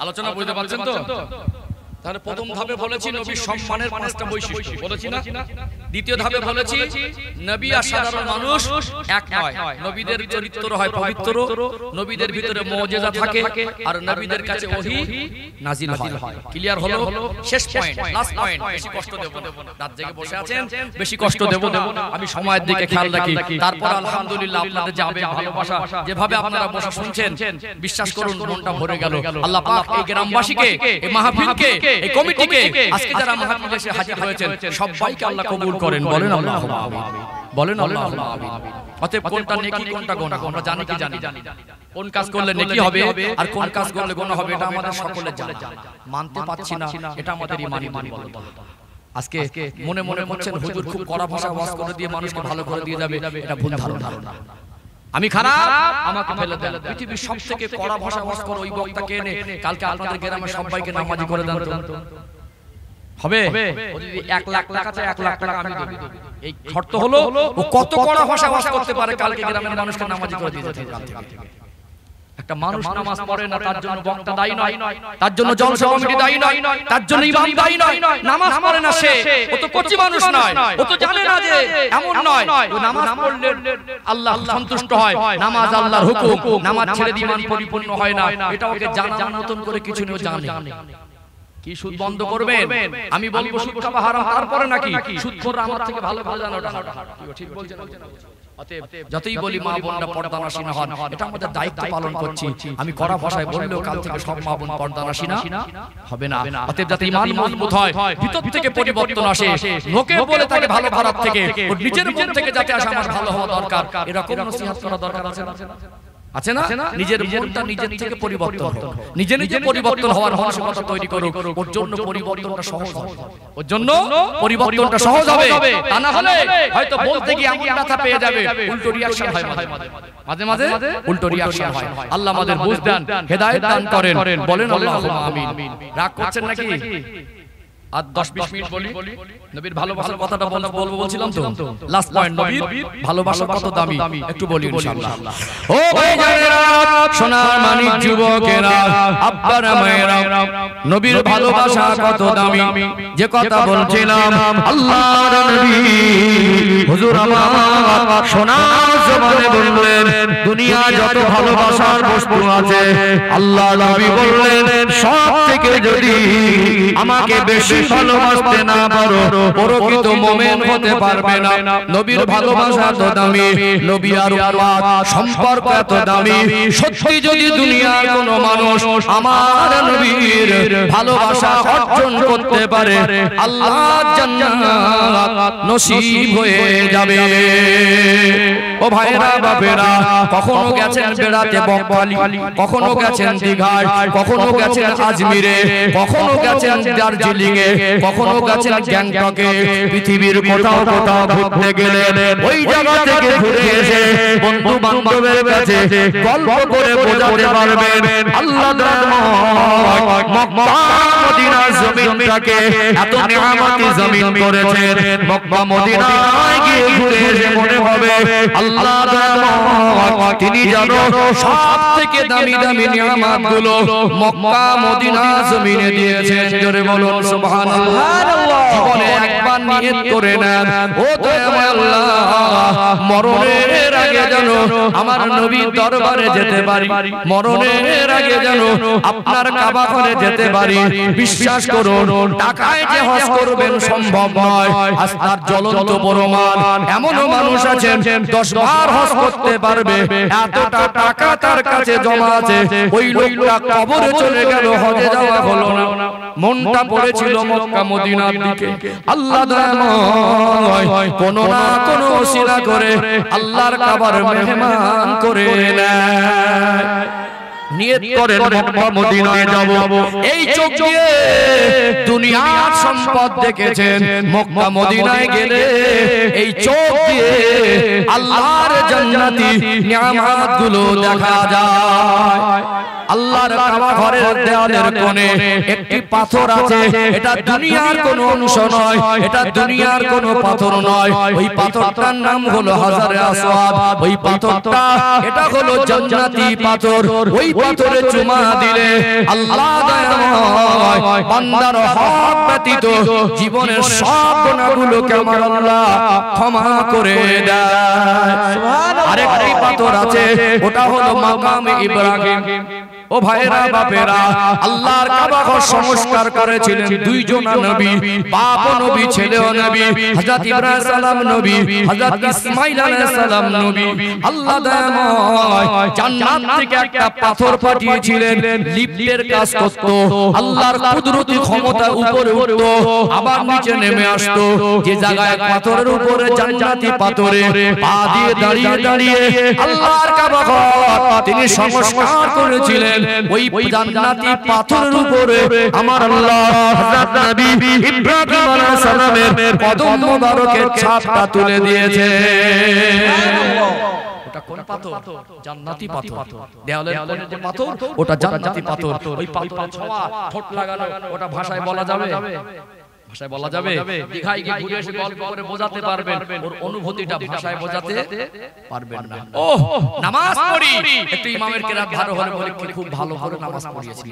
Speaker 1: আলোচনা বুঝতে পারছেন তো তাহলে প্রথম ধাপে বলেছি নবীর সম্মানের 5টা বৈশিষ্ট্য বলেছি না দ্বিতীয় ধাপে বলেছি নবী আর সাধারণ মানুষ এক নয় নবীদের চরিত্র হয় পবিত্র নবীদের ভিতরে মুজিজা থাকে আর নবীদের কাছে ওহী নাজিল হয় ক্লিয়ার হলো শেষ পয়েন্ট লাস্ট পয়েন্ট বেশি কষ্ট দেব না রাত জেগে বসে আছেন বেশি কষ্ট দেব না আমি সময়ের দিকে খেয়াল রাখি তারপর আলহামদুলিল্লাহ আপনাদের যাবে ভালোবাসা যেভাবে আপনারা বসে শুনছেন বিশ্বাস করুন মনটা ভরে গেল আল্লাহ পাক এই গ্রামবাসীকে এই মাহফিলকে এই কমিটিকে আজকে যারা মাহফিলে এসে হাজির হয়েছেন সবাইকে আল্লাহ কবুল করেন বলেন আল্লাহুম্মা আমিন বলেন আল্লাহুম্মা আমিন অতএব কোনটা নেকি কোনটা গুনাহ আমরা জানি কি জানি কোন কাজ করলে নেকি হবে আর কোন কাজ করলে গুনাহ হবে এটা আমাদের সকলের জানা মানতে পারছি না এটা আমাদের ঈমানি দুর্বলতা আজকে মনে মনে করছেন হুজুর খুব কড়া ভাষা ওয়াজ করে দিয়ে মানুষকে ভালো করে দিয়ে যাবে এটা ভুল ধারণা আমি খারাপ আমাকে ফেলে দেন পৃথিবীর সবথেকে কড়া ভাষা ওয়াজ করে ওই বক্তাকে এনে কালকে আপনাদের গ্রামে সবাইকে নামাজি করে দেন তো হবে ও যদি 1 লাখ টাকা আছে 1 লাখ টাকা আমি দেব এই শর্ত হলো ও কত কড়া ভাষা ওয়াজ করতে পারে কালকে গ্রামের মানুষকে নামাজি করে দিতে হবে একটা মানুষ নামাজ পড়ে না তার জন্য বক্তা দায়ী নয় তার জন্য জলসা কমিটি দায়ী নয় তার জন্য ইমাম দায়ী নয় নামাজ পড়ে না সে ও তো কচি মানুষ নয় ও তো জানে না যে এমন নয় ও নামাজ পড়লে আল্লাহ সন্তুষ্ট হয় নামাজ আল্লাহর হুকুম নামাজ ছেড়ে দিয়ে ঈমান পরিপূর্ণ হয় না এটা ওকে জানার মতন করে কিছু নেই জানে কি সুদ বন্ধ করবেন আমি বলবো সুদ খাওয়া হারাম তারপরে নাকি সুদখোররা আমার থেকে ভালো জানে ওটা ঠিক বলছেন অতএব যতই বলি মা বোনরা পর্দানাশী না হন এটা আমাদের দায়িত্ব পালন করছি আমি কড়া ভাষায় বললেও কাল থেকে সব মা বোন পর্দানাশী না হবে না অতএব যাতে ঈমান মজবুত হয় ভিতর থেকে পরিবর্তন আসে লোকে বলে থাকে ভালো খারাপ থেকে ও নিজের মন থেকে যাতে আসে আমার ভালো হওয়া দরকার এরকম নসিহত করা দরকার আছে না নিজের মনটা নিজের থেকে পরিবর্তন হোক নিজে পরিবর্তন হওয়ার মানসিকতা তৈরি করুক ওর জন্য পরিবর্তনটা সহজ হবে ওর জন্য পরিবর্তনটা সহজ হবে তা না হলে হয়তো বলতে গিয়ে এমন কথা পেয়ে যাবে উল্টো রিঅ্যাকশন হয় মাঝে মাঝে উল্টো রিঅ্যাকশন হয় আল্লাহ আমাদের বুঝ দেন হেদায়েত দান করেন বলেন আল্লাহুম্মা আমিন রাগ করছেন নাকি আর 10-20 মিনিট বলি নবীর ভালোবাসার কথাটা বলবো বলছিলাম তো লাস্ট পয়েন্ট নবীর ভালোবাসা কত দামি একটু বলি ইনশাআল্লাহ ও ভাই জানেরা সোনার মানিক যুবকেরা আব্বারা মায়েরা নবীর ভালোবাসা কত দামি যে কথা বলছিলাম আল্লাহর নবী হুজুর আমার সোনার জবানে বললেন দুনিয়া যত ভালোবাসার বস্তু আছে আল্লাহ নবী বললেন সবথেকে যদি আমাকে বেশি ভালোবাসতে না পারো প্রকৃত মুমিন হতে পারবে না। নবীর ভালোবাসা তো দামি, নবী আর উম্মত সম্পর্ক এত দামি। সত্যি যদি দুনিয়ার কোনো মানুষ আমার নবীর ভালোবাসা অর্জন করতে পারে আল্লাহর জান্নাত নসিব হয়ে যাবে। ও ভাইরা বাপেরা, কখনো গেছেন বেড়াতে বকখালি, কখনো গেছেন দীঘায়, কখনো গেছেন আজমিরে, কখনো গেছেন দার্জিলিং এ, কখনো গেছেন গ্যাংটকে। পৃথিবীর কোথাও কোথাও ঘুরতে গেলেন, ওই জায়গা থেকে ঘুরে এসে বন্ধু বান্ধবের কাছে গল্প করে বোঝাতে পারবেন আল্লাহ মক্কা মদিনা জমিনটাকে এত নিয়ামতি জমিন করেছেন। মক্কা মদিনায় গিয়ে ঘুরে এসে মনে হবে আল্লাহ তিনি জানো সব থেকে দামি দামি নিয়ামতগুলো মক্কা মদিনা জমিনে দিয়েছেন। জোরে বলুন সুবহানাল্লাহ। জীবনে একবার নিয়ত করে নেন, ও দয়াময় আল্লাহ মরণের আগে যেন আমার নবীর দরবারে যেতে পারি, মরণের আগে যেন আপনার কাবা ঘরে যেতে পারি। বিশ্বাস করুন টাকায় যে হজ করবেন সম্ভব নয়, আস্থার জ্বলন্ত প্রমাণ। এমনও মানুষ আছেন 10 বার হজ করতে পারবে, এতটা টাকা তার কাছে জমা আছে। ওই লোকটা কবরে চলে গেল, হজে যাওয়া হলো না, মনটা পড়েছিল মক্কা মদিনার দিকে। আল্লাহ দয়াময় কোনো না কোনো ওসিলা করে আল্লাহর কাবার মেহমান করে নেয়। নিয়ত করেন মক্কা মদিনায় যাব। এই চোখ দিয়ে দুনিয়ার সম্পদ দেখেছেন, মক্কা মদিনায় গেলে এই চোখ দিয়ে আল্লাহর জান্নাতি নিয়ামতগুলো দেখা যায়। আল্লাহর কাবা ঘরের দেওয়ালের কোণে একটি পাথর আছে, এটা দুনিয়ার কোনো অংশ নয়, এটা দুনিয়ার কোনো পাথর নয়। ওই পাথরটার নাম হলো হাজারে আসওয়াদ। ওই পাথরটা এটা হলো জান্নাতি পাথর। ওই পাথরে চুমা দিলে আল্লাহ দয়াময় বান্দার হক ব্যতীত জীবনের সব গুনাহগুলোকে আমার আল্লাহ ক্ষমা করে দেয়। আরেকটি পাথর আছে, ওটা হলো মাকামে ইব্রাহিম। ও ভাইরা বাপেরা, আল্লাহর কাবা ঘর সংস্কার করেছিলেন দুইজন নবী, বাপও নবী ছেলেও নবী, হযরত ইব্রাহিম সালাম নবী, হযরত ইসমাঈল আলাইহিস সালাম নবী। আল্লাহ দয়াময় জান্নাত থেকে একটা পাথর পাঠিয়েছিলেন, লিফটের কাজ করত। আল্লাহর কুদরতি ক্ষমতা উপরে উঠতো আবার নিচে নেমে আসতো। যে জায়গায় পাথরের উপরে জান্নাতি পাথরে পা দিয়ে দাঁড়িয়ে দাঁড়িয়ে আল্লাহর কাবা ঘর তিনি সংস্কার করেছিলেন। ওই জান্নাতি পাথরের উপরে আমার আল্লাহ হযরত নবী ইব্রাহিম আলাইহিস সালামের কদম মোবারকের ছাপটা তুলে দিয়েছে। ওটা কোন পাথর? জান্নাতি পাথর। দেওয়ালের কোণে যে পাথর ওটা জান্নাতি পাথর। ওই পাথর ছোঁয়া ঠোঁট লাগানো, ওটা ভাষায় বলা যাবে? ভাষায় বলা যাবে? দীঘায় গিয়ে ঘুরে এসে গল্প করে বোঝাতে পারবেন, ওর অনুভূতিটা ভাষায় বোঝাতে পারবেন না। ও নামাজ পড়ি, একটু ইমামের কেরাত ভালো হলে বলে খুব ভালো ভালো নামাজ পড়িয়েছি।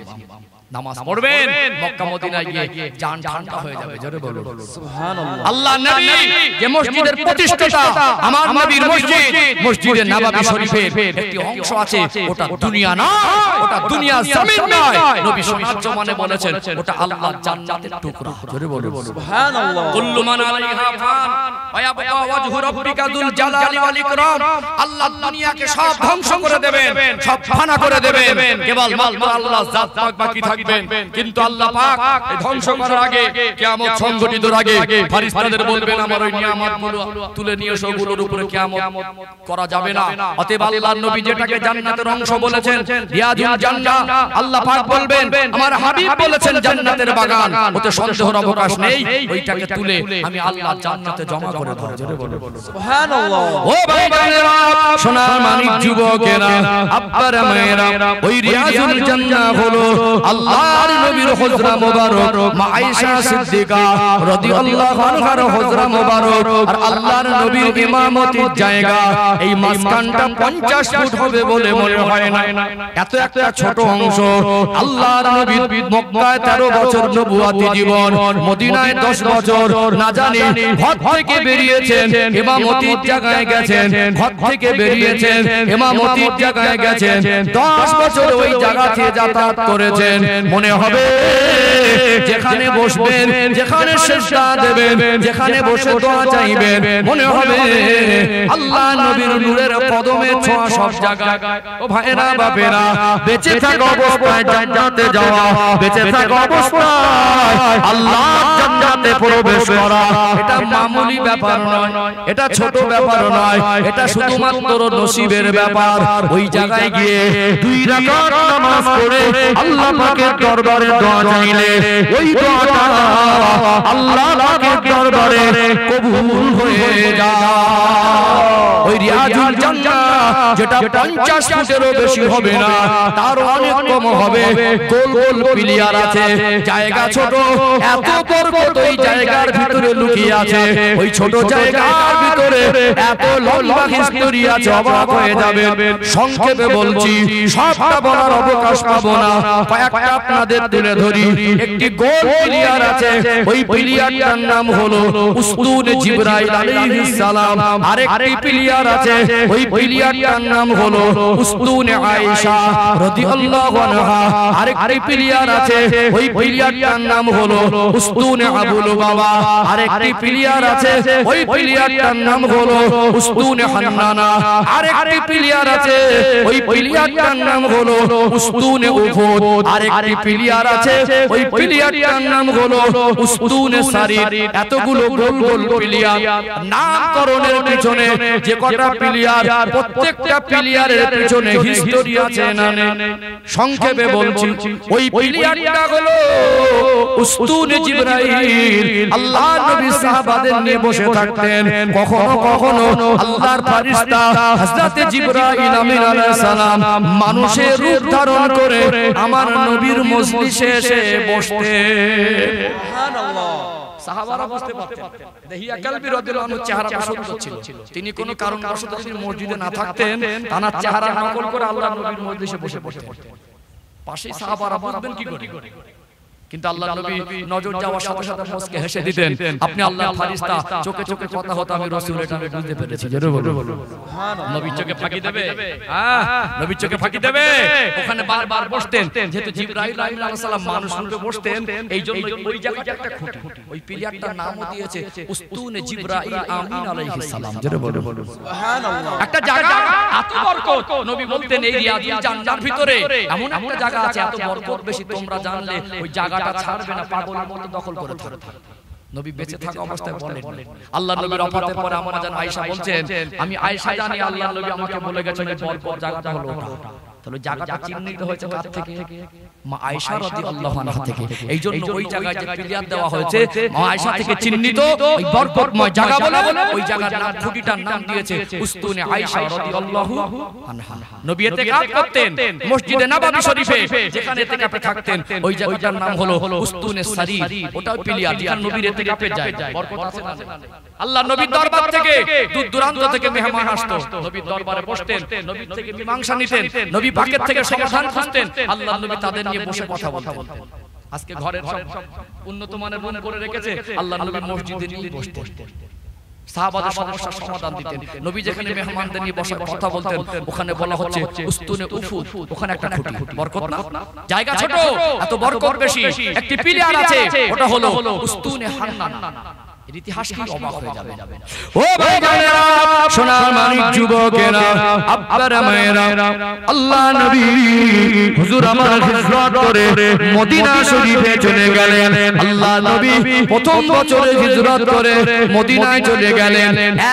Speaker 1: নামাজ পড়বেন, মক্কা মদিনায় গিয়ে জান ঠান্ডা হয়ে যাবে। জোরে বলুন সুবহানাল্লাহ। আল্লাহ নবী যে মসজিদের প্রতিষ্ঠাতা, আমার নবীর মসজিদ, মসজিদে নববী শরীফের একটি অংশ আছে, ওটা দুনিয়া না, ওটা দুনিয়া জমিন নয়। নবী সোনার জমানে বলেছেন ওটা আল্লাহর জান্নাতের টুকরা। জোরে বলুন সুবহানাল্লাহ। কুল্লু মান আলাইহা ফান ওয়া ইয়াবকা ওয়াজহু রাব্বিকা যুল জালালি ওয়াল ইকরাম। আল্লাহ দুনিয়াকে সব ধ্বংস করে দেবেন, সব ফানা করে দেবেন, কেবল মাত্র আল্লাহ জাত পাক বাকি থাকবেন। কিন্তু আল্লাহ পাক এই ধ্বংস করার আগে, কিয়ামত সংঘটিতর আগে ফেরেশতাদের বলবেন আমার ওই নিয়ামতগুলো তুলে নিয়ে এসো, ওগুলোর উপরে কিয়ামত করা যাবে না। অতএব আল্লাহর নবী যেটাকে জান্নাতের অংশ বলেছেন, রিয়াজুল জান্নাহ, আল্লাহ পাক বলবেন আমার হাবিব বলেছেন জান্নাতের বাগান, ওতে সন্দেহের অবকাশ নেই। ওইটাকে তুলে আমি আল্লাহ জান্নাতে জমা করে দেব। জোরে বলুন সুবহানাল্লাহ। ও ভাইরা, সোনার মানিক যুবকেরা, আব্বারা মায়েরা, ওই রিয়াজুল জান্নাহ হলো আল্লাহর নবীর হুজরা মোবারক, মা আয়েশা সিদ্দিকা রাদিয়াল্লাহু আনহার হুজরা মোবারক, আর আল্লাহর নবীর ইমামতির জায়গা এই মাঝখানটা 50 ফুট হবে বলে মনে হয় না। এত একটা ছোট অংশ। আল্লাহর নবী মক্কায় 13 বছর নবুয়তি জীবন, মদিনায় 10 বছর। না জানি ঘর থেকে বেরিয়েছেন, ইমামতির জায়গায় গেছেন, ঘর থেকে বেরিয়েছেন, ইমামতির জায়গায় গেছেন, 10 বছর ওই জায়গা থেকে যাতায়াত করেছেন। মনে হবে যেখানে বসবেন, যেখানে সিজদা দেবেন, যেখানে বসে দোয়া চাইবেন, মনে হবে আল্লাহ নবীর নূরের কদমে ছোঁয়া সব জায়গায়। ও ভাইরা বাপেরা, বেঁচে থাকা অবস্থায় জান্নাতে যাওয়া, বেঁচে থাকা অবস্থায় আল্লাহ জান্নাতে প্রবেশ করা, এটা মামুলি ব্যাপার নয়, এটা ছোট ব্যাপার নয়, এটা শুধুমাত্র নসিবের ব্যাপার। ওই জায়গায় গিয়ে 2 রাকাত নামাজ পড়ে আল্লাহ পাকের দরবারে দোয়া চাইলে ওই দোয়াটা আল্লাহ পাকের দরবারে কবুল হয়ে যায়। ওই রিয়াজুল জান্নাহ যেটা 50 ফুটেরও বেশি হবে না, তার অনেক কম হবে, গোল গোল পিলিয়ার আছে, জায়গা ছোট, এত বরকত ওই জায়গার ভিতরে লুকিয়ে আছে। ওই ছোট জায়গার ভিতরে এত লম্বা হিস্টোরি আছে, অবাক হয়ে যাবে। সংক্ষেপে বলছি, সবটা বলার অবকাশ পাবো না, কয়েকটা আপনাদের তুলে ধরি। একটি গোল পিলিয়ার আছে, ওই পিলিয়ারটার নাম হলো উস্তুনে জিবরাইল আলাইহিস সালাম। আরেকটি পিলিয়ার আছে, ওই পিলিয়ারটার নাম হলো উস্তুনে আয়েশা রাদিয়াল্লাহু আনহা। আরেকটি পিলিয়ার আছে, ওই পিলিয়ারটার নাম হলো উস্তুনে আবু লুবাবা। আরেকটি পিলিয়ার আছে, ওই পিলিয়ারটার নাম হলো উস্তুনে হান্নানা। আরেকটি পিলিয়ার আছে, ওই পিলিয়ারটার নাম হলো উস্তুনে উহুদ। আরেকটি পিলিয়ার আছে, ওই পিলিয়ারটার নাম হলো উস্তুনে সারির। এতগুলো গোল গোল পিলিয়ার, নামকরণের পিছনে যে কটা পিলিয়ার, প্রত্যেকটা পিলিয়ারের পিছনে হিস্টোরি আছে না নেই? সংক্ষেপে বলছি, ওই পিলিয়ারটা হলো উস্তুনে জিবরাইল। আল্লাহ নবী সাহাবাদের নিয়ে বসে থাকতেন, কখনো কখনো আল্লাহর ফেরেশতা হযরত জিবরাইল আমিন আলাইহিস সালাম মানুষের রূপ ধারণ করে আমার নবীর মজলিসে এসে বসতেন। সুবহানাল্লাহ। সাহাবারা বুঝতে পারতেন দেহিয়া কালবি রাদিয়াল্লাহু আনহু চেহারাটা সুন্দর ছিল, তিনি কোনো কারণবশত যদি মসজিদে না থাকতেন, তার চেহারা নকল করে আল্লাহর নবীর মজলিসে বসে পড়তেন। পাশে সাহাবারা বুঝবেন কি করে? কিন্তু আল্লাহ নবী নজর যাওয়ার সাথে সাথে মুস্কে হেসে দিতেন, আপনি আল্লাহর ফেরেশতা, চোখে চোখে কথা হতো, আমি রাসূল, এটা আমি বুঝতে পেরেছি। জোরে বলো সুবহানাল্লাহ। নবীর চোখে ফাঁকি দেবে? নবীর চোখে ফাঁকি দেবে? ওখানে বারবার বসতেন, যেহেতু জিবরাইল আলাইহিস সালাম মানুষ রূপে বসতেন, এইজন্য ওই জায়গাটা একটা খুঁটি, ওই পিলিয়ারটার নামও দিয়েছে উস্তুনে জিবরাইল আমিন আলাইহিস সালাম। জোরে বলো সুবহানাল্লাহ। একটা জায়গা এত বরকত, নবী বলতেন এই রিয়াজুল জান্নাহর ভিতরে এমন একটা জায়গা আছে, এত বরকত বেশি, তোমরা জানলে ওই জায়গাটা ছাড়বে না, পাগলের মতো দখল করে থাকবে। নবী বেঁচে থাকা অবস্থায় বলেন, আল্লাহ নবীর ওফাতের পরে আম্মা জান আয়েশা বলছেন, আমি আয়েশা জানি আল্লাহ নবী আমাকে বলে গেছেন এই বরকত জায়গাটা হলো ওটা। তাহলে জায়গাটা চিহ্নিত হয়েছে কার থেকে? মা আয়েশা রাদিয়াল্লাহু আনহা থেকে। এইজন্য ওই জায়গায় যে পিলিয়ার দেওয়া হয়েছে, মা আয়েশা থেকে চিহ্নিত ওই বরকতময় জায়গা বলে ওই জায়গার নাম, খুঁটিটার নাম দিয়েছে উস্তুনে আয়েশা রাদিয়াল্লাহু আনহা। নবী ইতিকাফ করতেন মসজিদে নববী শরীফে, যেখানে ইতিকাফে থাকতেন ওই জায়গাটার নাম হলো উস্তুনে সারির। ওটাও পিলিয়ার, যেখানে নবীর ইতিকাফে যায়। বরকত আছে না? আল্লাহ নবীর দরবার থেকে দূর দূরান্ত থেকে মেহমান আসতো, নবীর দরবারে বসতেন, নবীর থেকে মীমাংসা নিতেন, নবী পাকের থেকে সমাধান খুঁজতেন, আল্লাহ নবী তাদের নিয়ে বসে কথা বলতেন। আজকে ঘরের সব উন্নত মানের রুম করে রেখেছে, আল্লাহ নবী মসজিদে নিয়ে বসতেন, সাহাবাদের সমস্যার সমাধান দিতেন। নবী যেখানে মেহমানদের নিয়ে বসে কথা বলতেন, ওখানে বলা হচ্ছে উস্তুনে উফুদ, ওখানে একটা খুঁটি। বরকত না? জায়গা ছোট, এত বরকত বেশি। একটি পিলিয়ার আছে, ওটা হলো উস্তুনে হান্নানা। ইতিহাস কি অবাক হয়ে যাবে। ও ভাইজানেরা, সোনার মানিক যুবকেরা, আপনারা মায়েরা, আল্লাহ নবী হুজুর আমার হিজরত করে মদিনা শরীফে চলে গেলেন। আল্লাহ নবী প্রথম বছরে হিজরত করে মদিনায় চলে গেলেন।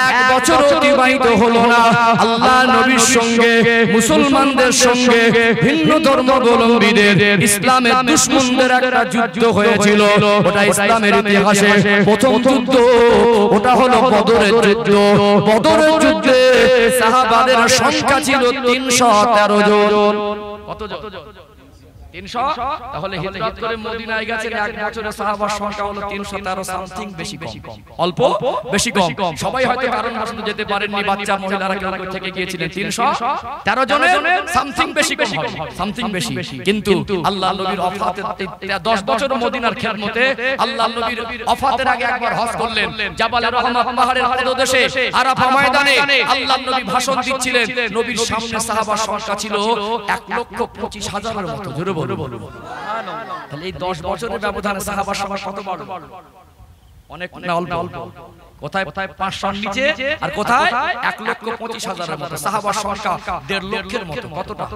Speaker 1: 1 বছর অতিবাহিত হলো না, আল্লাহ নবীর সঙ্গে মুসলমানদের সঙ্গে ভিন্ন ধর্মাবলম্বীদের, ইসলামের দুশমনদের একটা যুদ্ধ হয়েছিল। ওটা ইসলামের ইতিহাসে প্রথম যুদ্ধ, ওটা হলো বদরের যুদ্ধ। বদরের যুদ্ধে সাহাবাদের সংখ্যা ছিল 313 জন। কত জন? 300। তাহলে হিজরত করে মদিনায় গেছেন, 1 বছরে সাহাবার সংখ্যা হলো 313 সামথিং, বেশি কম? অল্প বেশি কম? সবাই হয়তো কারণ বশত যেতে পারেননি, বাচ্চা মহিলারা কেউ কেউ থেকে গিয়েছিলেন। 313 জনের সামথিং বেশি কম হবে, সামথিং বেশি। কিন্তু আল্লাহ নবীর ওফাতের 10 বছর মদিনার খেদমতে, আল্লাহ নবীর ওফাতের আগে একবার হজ করলেন জাবালে রহমত পাহাড়ের পাদদেশে আরাফা ময়দানে। আল্লাহ নবী ভাষণ দিচ্ছিলেন, নবীর সামনে সাহাবার সংখ্যা ছিল 1,25,000-এর মতো। জোরে বলো সুবহানাল্লাহ। তাহলে এই 10 বছরের ব্যবধানে সাহাবার সংখ্যা কত বড়? অনেক না অল্প। কোথায় 500 নিচে আর কোথায় 1,25,000-এর মতো। সাহাবার সংখ্যা 1.5 লক্ষের মতো। কতটা?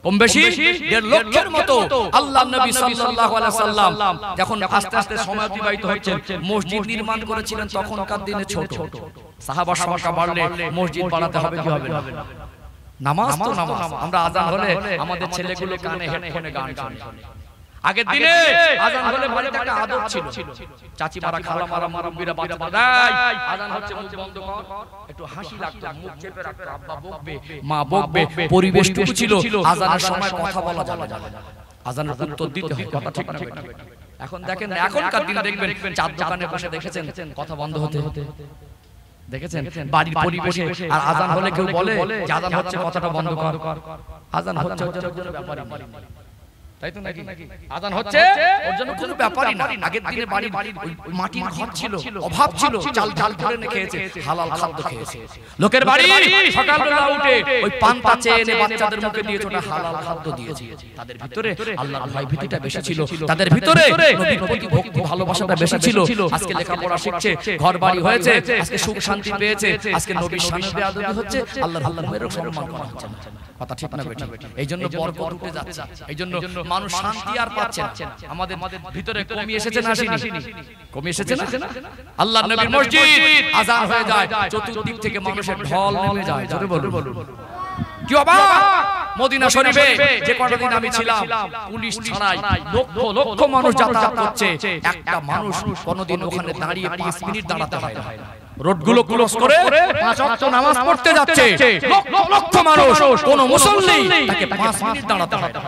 Speaker 1: কম বেশি 1.5 লক্ষের মতো। আল্লাহর নবী সাল্লাল্লাহু আলাইহি সাল্লাম যখন আস্তে আস্তে সময় অতিবাহিত হচ্ছে, মসজিদ নির্মাণ করেছিলেন তখনকার দিনে ছোট। সাহাবার সংখ্যা বাড়লে মসজিদ বাড়াতে হবে কি হবে না? নামাজ তো নামাজ। আমরা আযান হলে আমাদের ছেলেগুলো কানে হেডফোনে গান শোনে। আগের দিনে আযান হলে বাড়িতে একটা আদব ছিল। চাচি মারা, খালা মারা, মুরব্বিরা বাচ্চাদের আযান হচ্ছে মুখ বন্ধ কর, একটু হাসি লাগতো, মুখ চেপে রাখতো, আব্বা বকবে, মা বকবে, পরিবেশটুকু ছিল আযানের সময় কথা বলা যাবে না, আযানের উত্তর দিতে হয়। কথা ঠিক না? এখন দেখেন, এখনকার দিনে দেখবেন চার দোকানে বসে দেখেছেন কথা বন্ধ হতে দেখেছেন বাড়ির পরিবেশে। আর আযান হলে কেউ বলে যে আযান হচ্ছে, কথাটা বন্ধ কর। আযান হচ্ছে ওর জন্য কোনো ব্যাপারই না, তাই তো নাকি? আযান হচ্ছে ওর জন্য কোনো ব্যাপারই না। আগের দিনে বাড়ির মাটির ঘর ছিল, অভাব ছিল, চাল চাল করে খেয়েছে, হালাল খাদ্য খেয়েছে। লোকের বাড়ি সকালবেলা উঠে ওই পান্তা চেয়ে এনে বাচ্চাদের মুখে দিয়েছে, ওটা হালাল খাদ্য দিয়েছে। তাদের ভিতরে আল্লাহর ভয় ভীতিটা বেশি ছিল, তাদের ভিতরে নবীর প্রতি ভক্তি ভালোবাসাটা বেশি ছিল। আজকে লেখাপড়া শিখছে, ঘর বাড়ি হয়েছে, আজকে সুখ শান্তি পেয়েছে, আজকে নবীর সামনে বেয়াদবি হচ্ছে, আল্লাহর হুকুমের সম্মান করা হচ্ছে না। কথা ঠিক না বেঠিক? এইজন্য বরকত উঠে যাচ্ছে, এইজন্য মানুষ শান্তি আর পাচ্ছে না। আমাদের ভিতরে কমি এসেছে না আসেনি? কমি এসেছে না? আল্লাহর নবীর মসজিদ আযান হয়ে যায়, চতুর্দিক থেকে মানুষের ঢল নেমে যায়। জোরে বলুন। কি অবাক! মদিনা শরীফে যে কটা দিন আমি ছিলাম, পুলিশ ছাড়াই লক্ষ লক্ষ মানুষ যাতায়াত করছে। একটা মানুষ কোনোদিন ওখানে দাঁড়িয়ে 5 মিনিট দাঁড়াতে হয় না। রোডগুলো ক্লোজ করে 5 ওয়াক্ত নামাজ পড়তে যাচ্ছে লক্ষ লক্ষ মানুষ, কোন মুসল্লি তাকে 5 মিনিট দাঁড়াতে হয় না।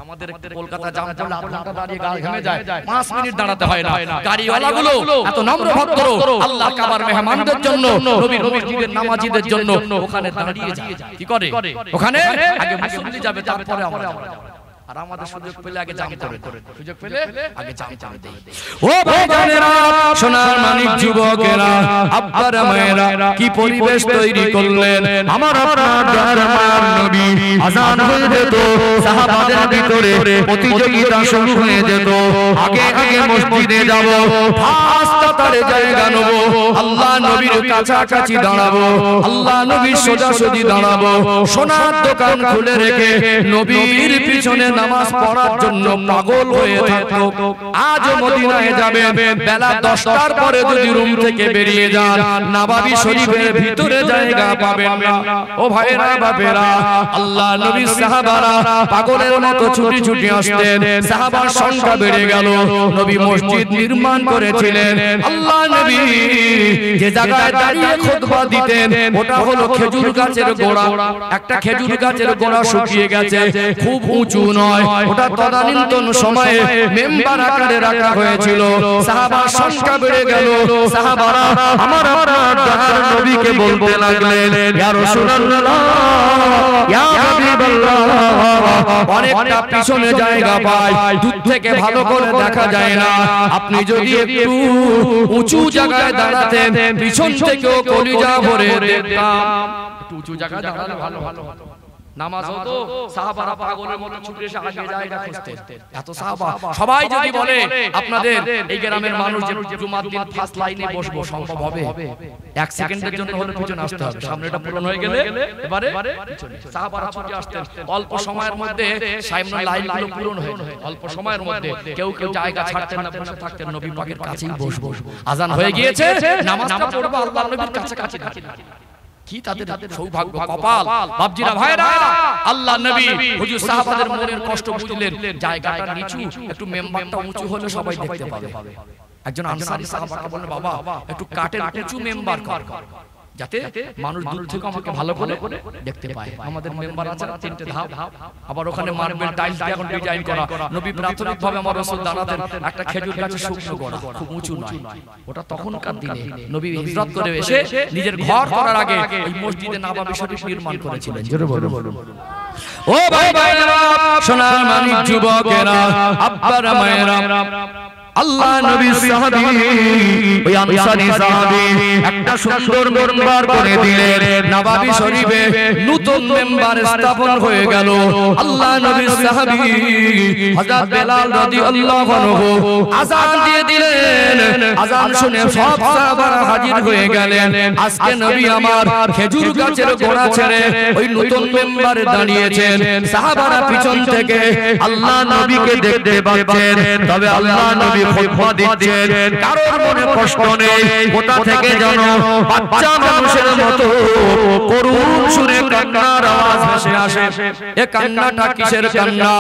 Speaker 1: আমাদের কলকাতা জাম পড়লে আধা ঘন্টা দাঁড়িয়ে গা ঘেমে যায়, 5 মিনিট দাঁড়াতে হয় না। গাড়িওয়ালাগুলো এত নম্র ভদ্র, আল্লাহ কাবার মেহমানদের জন্য, নবীর মসজিদের নামাজীদের জন্য ওখানে দাঁড়িয়ে যায়। কি করে? ওখানে আগে মুসল্লি যাবে, তারপরে আমরা। আর আমাদের সুযোগ পেলে আগে জাম করে, সুযোগ পেলে আগে জাম করে দেই। ও ভাইজানেরা, সোনার মানিক যুবকেরা, আব্বারা মায়েরা, কি পরিবেশ তৈরি করলেন! আমার আপনার দরবার নবী আযান হয়ে যেত, সাহাবাদের ভিতরে প্রতিযোগিতা শুরু হয়ে যেত। আগে আগে মসজিদে যাব, ফাস্তাতারে জায়গা নেব, আল্লাহ নবীর কাছাকাছি দাঁড়াবো, আল্লাহ নবীর সোজাসুজি দাঁড়াবো, সোনার দোকান খুলে রেখে নবীর পিছনে নামাজ পড়ার জন্য পাগল হয়ে থাকতো। আজ মদিনায় যাবেন, বেলা 10টার পরে যদি রুম থেকে বেরিয়ে যান, নববী শরীফের ভিতরে জায়গা পাবেন না। ও ভাইরা বাপেরা, আল্লাহ নবীর সাহাবারা পাগলের মতো ছুটি ছুটি আসতেন, সাহাবার সংখ্যা বেড়ে গেল। নবী মসজিদ নির্মাণ করেছিলেন। আল্লাহ নবী যে জায়গায় দাঁড়িয়ে খুতবা দিতেন, ওটা হলো খেজুর গাছের গোড়া। একটা খেজুর গাছের গোড়া শুকিয়ে গেছে, খুব উঁচু নয়, ওটা তদানীন্তন সময়ে মেম্বার আকারে রাখা হয়েছিল। সাহাবার সংখ্যা বেড়ে গেল। সাহাবারা আমার আপনার নবীকে বলতে লাগলেন, ইয়া রাসূলুল্লাহ, ইয়া হাবিবাল্লাহ, অনেকটা পিছনে জায়গা পাই, দূর থেকে ভালো করে দেখা যায় না, আপনি যদি একটু উঁচু জায়গায় দাঁড়াতেন, পিছন থেকেও কলিজা ভরে দেখতাম। একটু উঁচু জায়গায় দাঁড়ালে ভালো ভালো নামাজ হতো। সাহাবারা পাগলের মতো ছুটে এসে আগে জায়গা খুঁজতেন। এত সাহাবা, সবাই যদি বলে আপনাদের এই গ্রামের মানুষ যে জুমার দিন ফার্স্ট লাইনে বসবো, সম্ভব হবে? 1 সেকেন্ডের জন্য হলে পিছনে আসতে হবে, সামনেটা পূরণ হয়ে গেলে এবারে পিছনে। সাহাবারা ছুটে আসতেন, অল্প সময়ের মধ্যে সামনে লাইনগুলো পূরণ হয়ে যেত। অল্প সময়ের মধ্যে কেউ কেউ জায়গা ছাড়তেন না, বসে থাকতেন, নবী পাকের কাছেই বসবো। আজান হয়ে গিয়েছে, নামাজটা পড়বো আল্লাহর নবীর কাছাকাছি। কি তাদের সৌভাগ্য, কপাল! বাপজিরা, ভাইরা, আল্লাহ নবী হুজুর সাহাবাদের মনের কষ্ট বুঝলেন। জায়গাটা নিচু, একটু মেম্বারটা উঁচু হলে সবাই দেখতে পাবে। একজন আনসারী সাহাবাকে বললেন, বাবা একটু কাটের উঁচু মেম্বার কর, যাতে মানুষ দূর থেকে আমাকে ভালো করে দেখতে পায়। আমাদের মেম্বার আছে 3টে ধাপ, আবার ওখানে মার্বেল টাইলস দিয়ে এখন ডিজাইন করা। নবী প্রাথমিকভাবে আমার রাসূল দাঁড়াতেন একটা খেজুর গাছের শুকনো গোড়া, খুব উঁচু নয়। ওটা তখনকার দিনে নবী হিজরত করে এসে নিজের ঘর করার আগে ওই মসজিদে নববী শরীফ নির্মাণ করেছিলেন। জোরে বলুন। ও ভাই ভাইরা, সোনার মানিক যুবকেরা, আব্বারা মায়েরা, আল্লাহ নবীর সাহাবী ওই আনসারী সাহাবী একটা সুন্দর মেম্বার করে দিলেন নববী শরীফে নতুন মেম্বার স্থাপন হয়ে গেল আল্লাহ নবীর সাহাবী হযরত বেলাল রাদিয়াল্লাহু আনহু আযান দিয়ে দিলেন আযান শুনে সব সাহাবারা হাজির হয়ে গেলেন আজকে নবী আমার খেজুর গাছের গোড়া ছেড়ে ওই নতুন মেম্বারে দাঁড়িয়েছেন সাহাবারা পিছন থেকে আল্লাহ নবীকে দেখতে পাচ্ছেন তবে আল্লাহ নবী খুতবা দিচ্ছেন কারোর মনে কষ্ট নেই কোথা থেকে যেন বাচ্চা মানুষের মতো করুণ সুরে কান্নার আওয়াজ ভেসে আসে এ কান্নাটা কিসের কান্না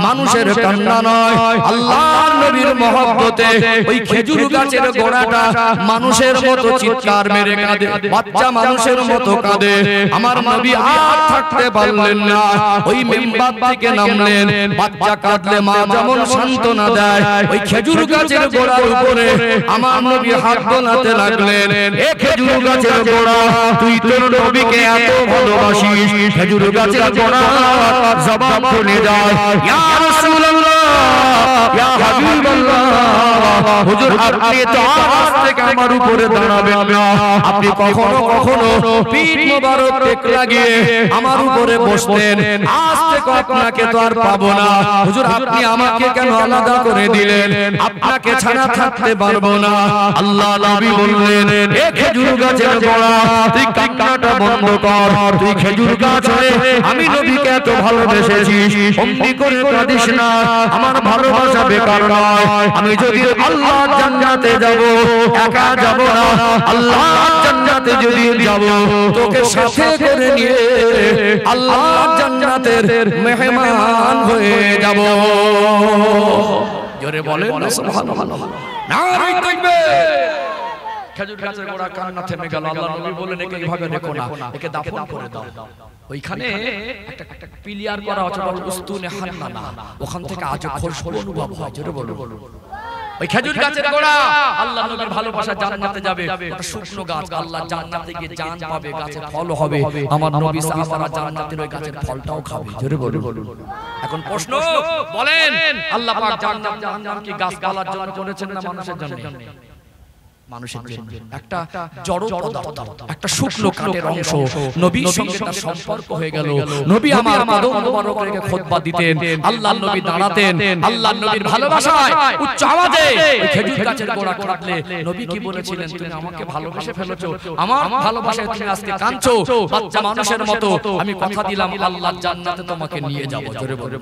Speaker 1: মানুষের কান্না নয় আল্লাহর নবীর মহব্বতে ওই খেজুর গাছের গোড়াটা মানুষের মতো চিৎকার মেরে কাঁদে বাচ্চা মানুষের মতো কাঁদে আমার নবী আর থাকতে পারলেন না ওই মিম্বার থেকে নামলেন বাচ্চা কাঁদলে মা যেমন সান্ত্বনা দেয় ওই খেজুর গাছের গোড়ার উপরে আমার নবী হাত দোলাতে লাগলেন এ খেজুর গাছের গোড়া তুই তোর নবীকে এত ভালোবাসিস খেজুর গাছের গোড়া জবাব শুনে যায় ইয়া রাসূলুল্লাহ ইয়া হাবিবাল্লাহ হুজুর আপনি তো আজ থেকে আমার উপরে দাঁড়াবেন না আপনি কখনো কখনো পিঠ মোবারক টেক লাগিয়ে আমার উপরে বসতেন আজ থেকে আপনাকে তো আর পাবো না হুজুর আপনি আমাকে কেন আলাদা করে দিলেন আপনাকে ছাড়া থাকতে পারবো না আল্লাহ নবী বললেন এ খেজুর গাছের গোড়া তুই কান্নাটা বন্ধ কর তুই খেজুর গাছ হয়ে আমি নবীকে এত ভালোবেসেছিস অমনি করে কাঁদিস না আমার ভালোবাসা বেকার নয় আমি যদি আল্লাহর জান্নাতে যাব একা যাব না আল্লাহর জান্নাতে যদি যাব তোকে সাথে করে নিয়ে আল্লাহর জান্নাতের মেহমান হয়ে যাব জোরে বলেন না সুবহানাল্লাহ নারে তাকবীর খেজুর গাছের গোড়া কান্না থেমে গেল আল্লাহ নবী বললেন একে এইভাবে রেখো না একে দাফন করে দাও ওইখানে একটা পিলিয়ার করা আছে উস্তুনে হান্নানা ওখান থেকে আজ খুশবু অনুভব হয় জোরে বলো ওই খেজুর গাছের গোড়া আল্লাহ নবীর ভালোবাসা জান্নাতে যাবে ওটা শুকনো গাছ আল্লাহ জান্নাতে গিয়ে জান পাবে গাছের ফল হবে আমার নবী সাহাবারা জান্নাতের ওই গাছের ফলটাও খাবে জোরে বলুন এখন প্রশ্ন বলেন আল্লাহ পাক জান্নাত জাহান্নাম কি গাছ গালার জন্য করেছেন না মানুষের জন্য মানুষের জন্য একটা জড় পদার্থ একটা শুকনো কাঠের অংশ নবীর সঙ্গে তার সম্পর্ক হয়ে গেল নবী আমার কদম মোবারক রেখে খুতবা দিতেন আল্লাহর নবী দাঁড়াতেন আল্লাহর নবীর ভালোবাসায় উচ্চ আওয়াজে খেজুর গাছের গোড়া কাটলে নবী কি বলেছিলেন তুমি আমাকে ভালোবেসে ফেলেছো আমার ভালোবাসায় তুমি আজকে কাঁদছো বাচ্চা মানুষের মতো আমি কথা দিলাম আল্লাহর জান্নাতে তোমাকে নিয়ে যাব জোরে বলে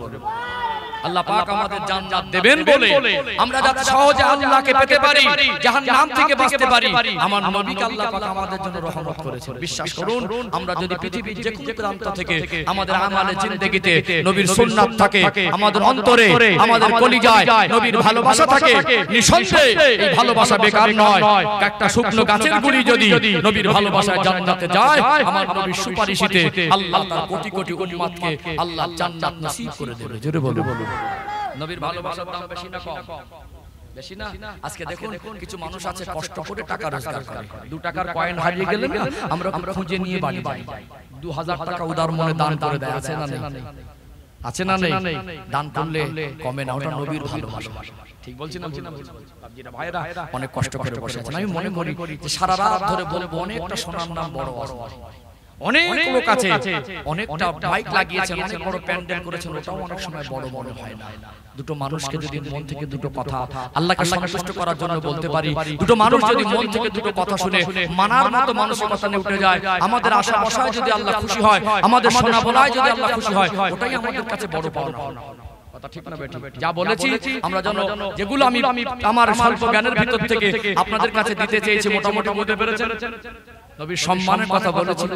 Speaker 1: আল্লাহ পাক আমাদের জান্নাত দেবেন বলে আমরা যাতে সহজে আল্লাহকে পেতে পারি জাহান্নাম থেকে বাঁচতে পারি আমার নবীকে আল্লাহ পাক আমাদের জন্য রহমত করেছেন বিশ্বাস করুন আমরা যদি পৃথিবীর যে কোনো প্রান্ত থেকে আমাদের আমালে জিন্দেগিতে নবীর সুন্নাত থাকে আমাদের অন্তরে আমাদের কলিজায় নবীর ভালোবাসা থাকে নিঃসন্দেহে এই ভালোবাসা বেকার নয় একটা শুকনো গাছের গুড়ি যদি নবীর ভালোবাসায় জান্নাতে যায় আমার নবীর সুপারিশিতে আল্লাহ তার কোটি কোটি উম্মতকে আল্লাহ জান্নাত নসিব করে দেবে জোরে বলো নবীর ভালোবাসার দাম বেশি না কম বেশি না আজকে দেখুন কিছু মানুষ আছে কষ্ট করে টাকা রোজগার করে 2 টাকার কয়েন হারিয়ে গেলে না আমরা খুঁজে নিয়ে বাড়ি যাই 2000 টাকা উদার মনে দান করে দেয় আছে না নেই আছে না নেই দান করলে কমে না ওটা নবীর ভালোবাসা ঠিক বলছি না বাবজিরা ভাইরা অনেক কষ্ট করে বসে আছেন আমি মনে করি যে সারা রাত ধরে বলবো অনেকটা সোনার নাম বড় অনেক লোক আছে অনেকটা বাইক লাগিয়েছেন অনেক বড় প্যান্ডেল করেছেন ওটাও অনেক সময় বড় বড় হয় না দুটো মানুষকে যদি মন থেকে দুটো কথা আল্লাহকে সন্তুষ্ট করার জন্য বলতে পারি দুটো মানুষ যদি মন থেকে দুটো কথা শুনে মানার মতো মানসিকতা নিয়ে উঠে যায় আমাদের আশা আশায় যদি আল্লাহ খুশি হয় আমাদের শোনা বলায় যদি আল্লাহ খুশি হয় ওটাই আমাদের কাছে বড় পাওনা কথা ঠিক না বেটি যা বলেছি আমরা জানো যেগুলো আমি আমার স্বল্প জ্ঞানের ভিতর থেকে আপনাদের কাছে দিতে চেয়েছি মোটামুটি বুঝতে পেরেছেন নবীর সম্মানের কথা বলেছি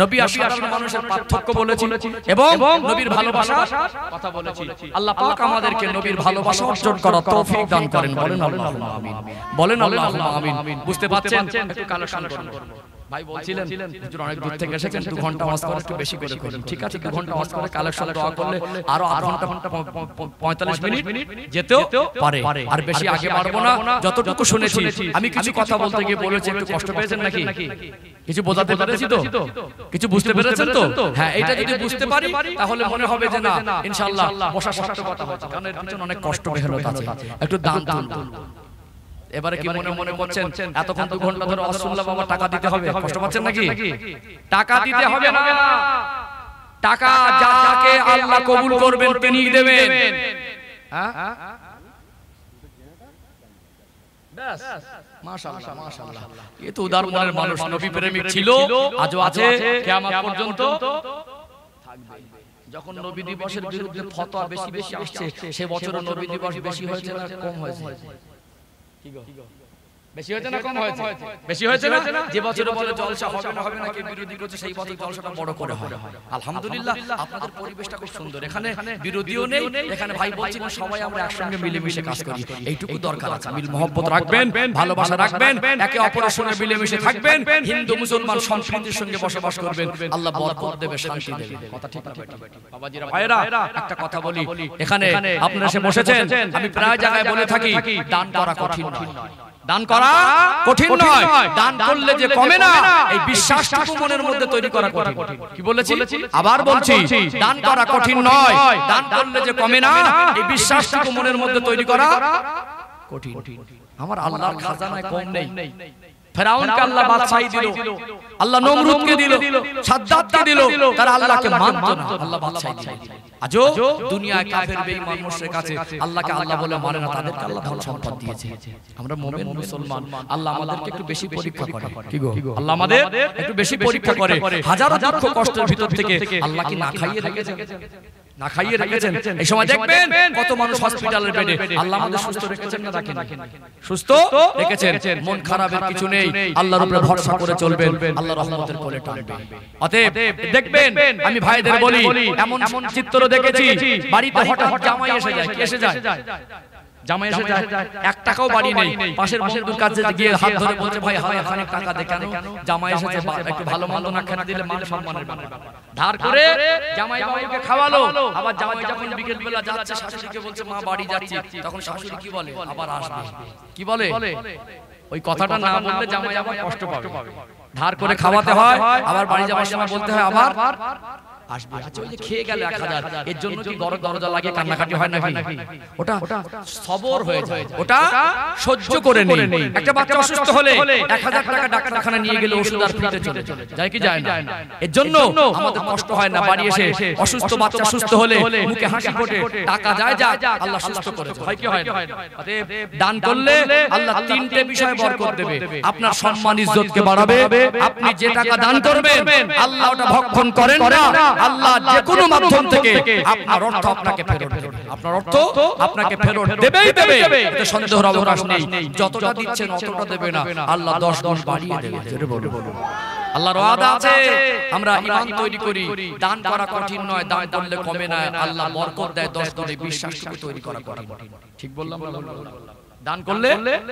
Speaker 1: নবী আশির মানুষের পার্থক্য বলেছি এবং নবীর ভালোবাসার কথা বলেছি আল্লাহ পাক আমাদেরকে নবীর ভালোবাসা অর্জন করার তৌফিক দান করেন বলেন আল্লাহুম্মা আমিন বলেন আল্লাহুম্মা আমিন বুঝতে পারছেন একটু কালেকশন করুন ভাই বলছিলেন হুজুর অনেক দূর থেকে এসেছেন 2 ঘন্টা ওয়াজ করে একটু বেশি করে করুন ঠিক আছে 2 ঘন্টা ওয়াজ করে কালেকশন দোয়া করলে আরো আধা ঘন্টা 45 মিনিট যেতেও পারে আর বেশি আগে বাড়বো না যতটুকু শুনেছি আমি কিছু কথা বলতে গিয়ে বলেছি একটু কষ্ট পেয়েছেন নাকি কিছু বোঝাতে পেরেছি তো কিছু বুঝতে পেরেছেন তো হ্যাঁ এটা যদি বুঝতে পারি তাহলে মনে হবে যে না ইনশাআল্লাহ বসা সার্থকতা হচ্ছে কারণ এর পিছনে অনেক কষ্ট মেহনত আছে একটু দান তুলুন এবারে কি মনে মনে করছেন এতক্ষণ 2 ঘন্টা ধরে ওয়াজ শুনলাম, বাবা টাকা দিতে হবে, কষ্ট পাচ্ছেন নাকি? টাকা দিতে হবে না, টাকা যাকে আল্লাহ কবুল করবেন তিনিই দেবেন। হ্যাঁ ব্যাস, মাশাআল্লাহ মাশাআল্লাহ। এ তো উদার মনের মানুষ, নবী প্রেমিক ছিল, আজও আছে, কিয়ামত পর্যন্ত থাকবে। যখন নবী দিবসের বিরুদ্ধে ফতোয়া বেশি বেশি আসছে, সে বছরও নবী দিবস বেশি হয়েছে না কম হয়েছে? কি গো, বেশি হয়েছে না কম হয়েছে? বেশি হয়েছে না? যে বছরে বলে জলসা হবে না হবে না, কে বিরোধী করছে, সেই বছর জলসাটা বড় করে হয়। আলহামদুলিল্লাহ, আপনাদের পরিবেশটা খুব সুন্দর, এখানে বিরোধীও নেই, এখানে ভাই বলছি না, সবাই আমরা একসঙ্গে মিলেমিশে কাজ করি, এইটুকু দরকার আছে। মিল মহব্বত রাখবেন, ভালোবাসা রাখবেন, একে অপরের সঙ্গে মিলেমিশে থাকবেন, হিন্দু মুসলমান সম্প্রীতির সঙ্গে বসবাস করবেন, আল্লাহ বরকত দেবে, শান্তি দেবে। কথা ঠিক না বাবাজিরা ভাইরা? একটা কথা বলি, এখানে আপনারা এসে বসেছেন, আমি প্রায় জায়গায় বলে থাকি, দান করা কঠিন নয়, দান করা কঠিন নয়, দান করলে যে কমে না এই বিশ্বাসটুকু মনের মধ্যে তৈরি করা কঠিন। কি বলেছি? আবার বলছি, দান করা কঠিন নয়, দান করলে যে কমে না এই বিশ্বাসটুকু মনের মধ্যে তৈরি করা কঠিন। আমার আল্লাহর খাজানায় কম নেই। ফেরাউনকে আল্লাহ বাদশাহী দিল, আল্লাহ নমরুদকে দিল, সাদ্দাতকে দিল, তারা আল্লাহকে মানতো না, আল্লাহ বাদশাহী দিল। আজও দুনিয়ায় কাফের বেঈমান মুশরিক আছে, আল্লাহকে আল্লাহ বলে মানে না, তাদেরকে আল্লাহ ধন সম্পদ দিয়েছে। আমরা মুমিন মুসলমান, আল্লাহ আমাদেরকে একটু বেশি পরীক্ষা করে। কি গো, আল্লাহ আমাদের একটু বেশি পরীক্ষা করে। হাজার দুঃখ কষ্টের ভিতর থেকে আল্লাহ কি না খাইয়ে রেখেছেন? না খাইয়ে রেখেছেন। এই সময় দেখবেন কত মানুষ হসপিটালের বেডে, আল্লাহ আমাদের সুস্থ রেখেছেন না রাখেন? সুস্থ রেখেছেন। মন খারাপের কিছু নেই, আল্লাহর উপরে ভরসা করে চলবেন, আল্লাহ রহমতের কোলে টানবে। অতএব দেখবেন, আমি ভাইদের বলি, এমন চিত্র দেখেছি, বাড়িতে হঠাৎ জামাই এসে যায়। কি এসে যায়? জামাই এসে যায়, 1 টাকাও বাড়ি নেই, পাশের বন্ধুর কাছে গিয়ে হাত ধরে বলছে, ভাই হায় এখানে টাকা দে। কেন? জামাই এসেছে, একটু ভালো মন্দ না খেতে দিলে মান সম্মানের ব্যাপার। ধার করে জামাই বাবুকে খাওয়ালো, আবার জামাই যখন বিকেল বেলা যাচ্ছে শাশুড়িকে বলছে, মা বাড়ি যাচ্ছি, তখন শাশুড়ি কি বলে? আবার আসবে। কি বলে? ওই কথাটা না বললে জামাই আবার কষ্ট পাবে। ধার করে খাওয়াতে হয়, আবার বাড়ি যাওয়ার সময় বলতে হয় আবার আসবে। আচ্ছা, ওই যে খেয়ে গেল 1000, এর জন্য কি দরজা লাগিয়ে কান্নাকাটি হয় নাকি? ওটা সবর হয়ে যায়, ওটা সহ্য করে নেই। একটা বাচ্চা অসুস্থ হলে 1000 টাকা ডাক্তারখানা নিয়ে গেলে ওষুধ আর ফ্রিতে চলে যায় কি যায় না? এর জন্য আমাদের কষ্ট হয় না। বাড়ি এসে অসুস্থ বাচ্চা সুস্থ হলে মুখে হাসি ফোটে, টাকা যায় যা, আল্লাহ সুস্থ করেছে। হয় কি হয় না? অতএব দান করলে আল্লাহ 3টে বিষয় বরকত দেবে। আপনার সম্মান ইজ্জতকে বাড়াবে। আপনি যে টাকা দান করবেন, আল্লাহ ওটা ভক্ষণ করেন না, আল্লাহ যে কোনো মাধ্যম থেকে আপনার অর্থ আপনাকে ফেরত দেবে। আপনার অর্থ আপনাকে ফেরত দেবেই দেবে, এতে সন্দেহের অবকাশ নেই। যতটা দিচ্ছেন অতটা দেবে না, আল্লাহ 10 গুণ বাড়িয়ে দেবে। জোরে বলুন। আল্লাহর ওয়াদা আছে, আমরা ঈমান তৈরি করি। দান করা কঠিন নয়, দান করলে কমে না, আল্লাহ বরকত দেয় 10 গুণ। বিশ্বাসটুকু তৈরি করা কঠিন। ঠিক বললাম না? দান করলে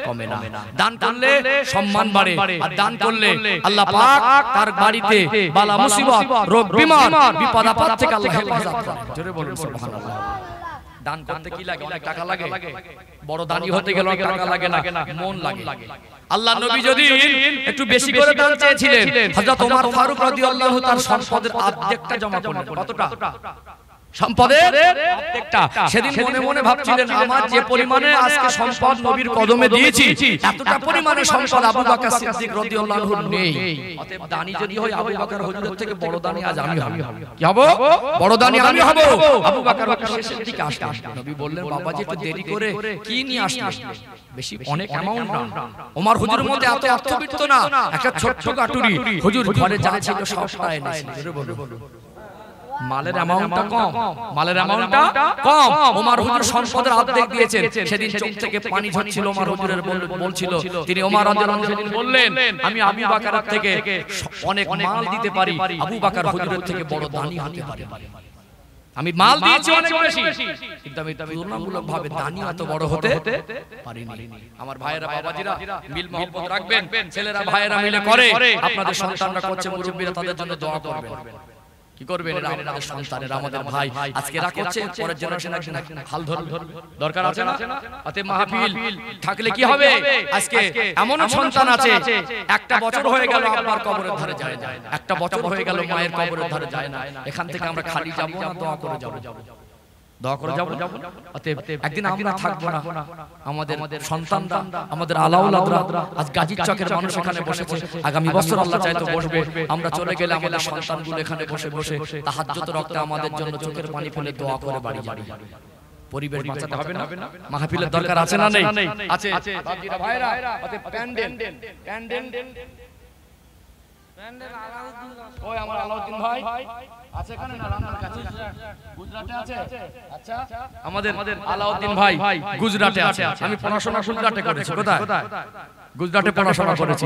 Speaker 1: কমে না, দান করলে সম্মান বাড়ে। আর দান করলে আল্লাহ পাক তার বাড়িতে বালা মুসিবত, রোগ বিমার, বিপদ আপদ থেকে আল্লাহ হেফাজত করে। জোরে বলুন সুবহানাল্লাহ। দান করতে কি লাগে? অনেক টাকা লাগে। বড় দানি হতে গেলে অনেক টাকা লাগে না, মন লাগে। আল্লাহ নবী যদি একটু বেশি করে দান চেয়েছিলেন, হযরত ওমর ফারুক রাদিয়াল্লাহু তাআলা সম্পদের অর্ধেকটা জমা করলেন। কতটা? সম্পদের অর্ধেকটা। সেদিন মনে মনে ভাবছিলেন, আমার যে পরিমাণে আজকে সম্পদ নবীর কদমে দিয়েছি, এতটা পরিমাণে সম্পদ আবু বকর সিদ্দিক রাদিয়াল্লাহু আনহু নেই। অতএব দানি যদি হয় আবু বকর হুজুরের থেকে বড় দানি আজ আমি হব। কি হব? বড় দানি আমি হব। আবু বকর শেষের দিকে আসলেন। নবী বললেন, বাবাজি একটু দেরি করে কি নিয়ে আসলেন? বেশি অনেক অ্যামাউন্ট না। ওমর হুজুরের মধ্যে এত অর্থবিত্ত না, একটা ছোট্ট কাটুরি হুজুর ঘরে যা ছিল সবটা এনেছিলেন। জোরে বলুন। মালের অ্যামাউন্টটা কম, মালের অ্যামাউন্টটা কম। ওমর হুজুর সম্পদের অর্ধেক দিয়েছেন। সেদিন চোখ থেকে পানি ঝরছিল ওমর হুজুরের, বলছিল তিনি, ওমর রাদিয়াল্লাহু আনহু সেদিন বললেন, আমি আবু বকরের থেকে অনেক মাল দিতে পারি, আবু বকর হুজুরের থেকে বড় দানি হতে পারি। আমি মাল দিয়েছি অনেক বেশি, কিন্তু আমি তুলনামূলকভাবে দানি এত বড় হতে পারিনি। আমার ভাইয়েরা, বাবাজিরা, মিল মহব্বত রাখবেন। ছেলেরা ভাইয়েরা মিলে করে, আপনাদের সন্তানরা করছে, মুরব্বিরা তাদের জন্য দোয়া করবেন। কি করবেন? এরা আমাদের সন্তানেরা, আমাদের ভাই। আজকে এরা করছে, পরের জেনারেশন একদিন হাল ধরবে, দরকার আছে না? অতএব মাহফিল থাকলে কি হবে? আজকে এমন সন্তান আছে, 1টা বছর হয়ে গেল আপনার কবরের ধারে যায় না, 1টা বছর হয়ে গেল মায়ের কবরের ধারে যায় না। এখান থেকে আমরা খালি যাব না, দোয়া করে যাব। দোয়া করে যাব। অতএব একদিন আমরা থাকবো না, আমাদের সন্তানরা, আমাদের আলাউলাদরা, আজ গাজীর চকের মানুষ এখানে বসেছে, আগামী বছর আল্লাহ চাইতো বসবে। আমরা চলে গেলে আমাদের সন্তানগুলো এখানে বসে বসে তাহাজ্জুদ রক্তে আমাদের জন্য চোখের পানি ফেলে দোয়া করে বাড়ি যাবে। পরিবেশ বাঁচাতে হবে না? মাহফিলের দরকার আছে না নেই? আছে। বাপজিরা ভাইরা, অতএব প্যান্ডেল ওই আমার আলাউদ্দিন ভাই আছে এখানে না? রান্নার কাছে গুজরাটে আছে। আচ্ছা, আমাদের আলাউদ্দিন ভাই গুজরাটে আছে। আমি পড়াশোনা গুজরাটে করেছি। কোথায়? গুজরাটে পড়াশোনা করেছি।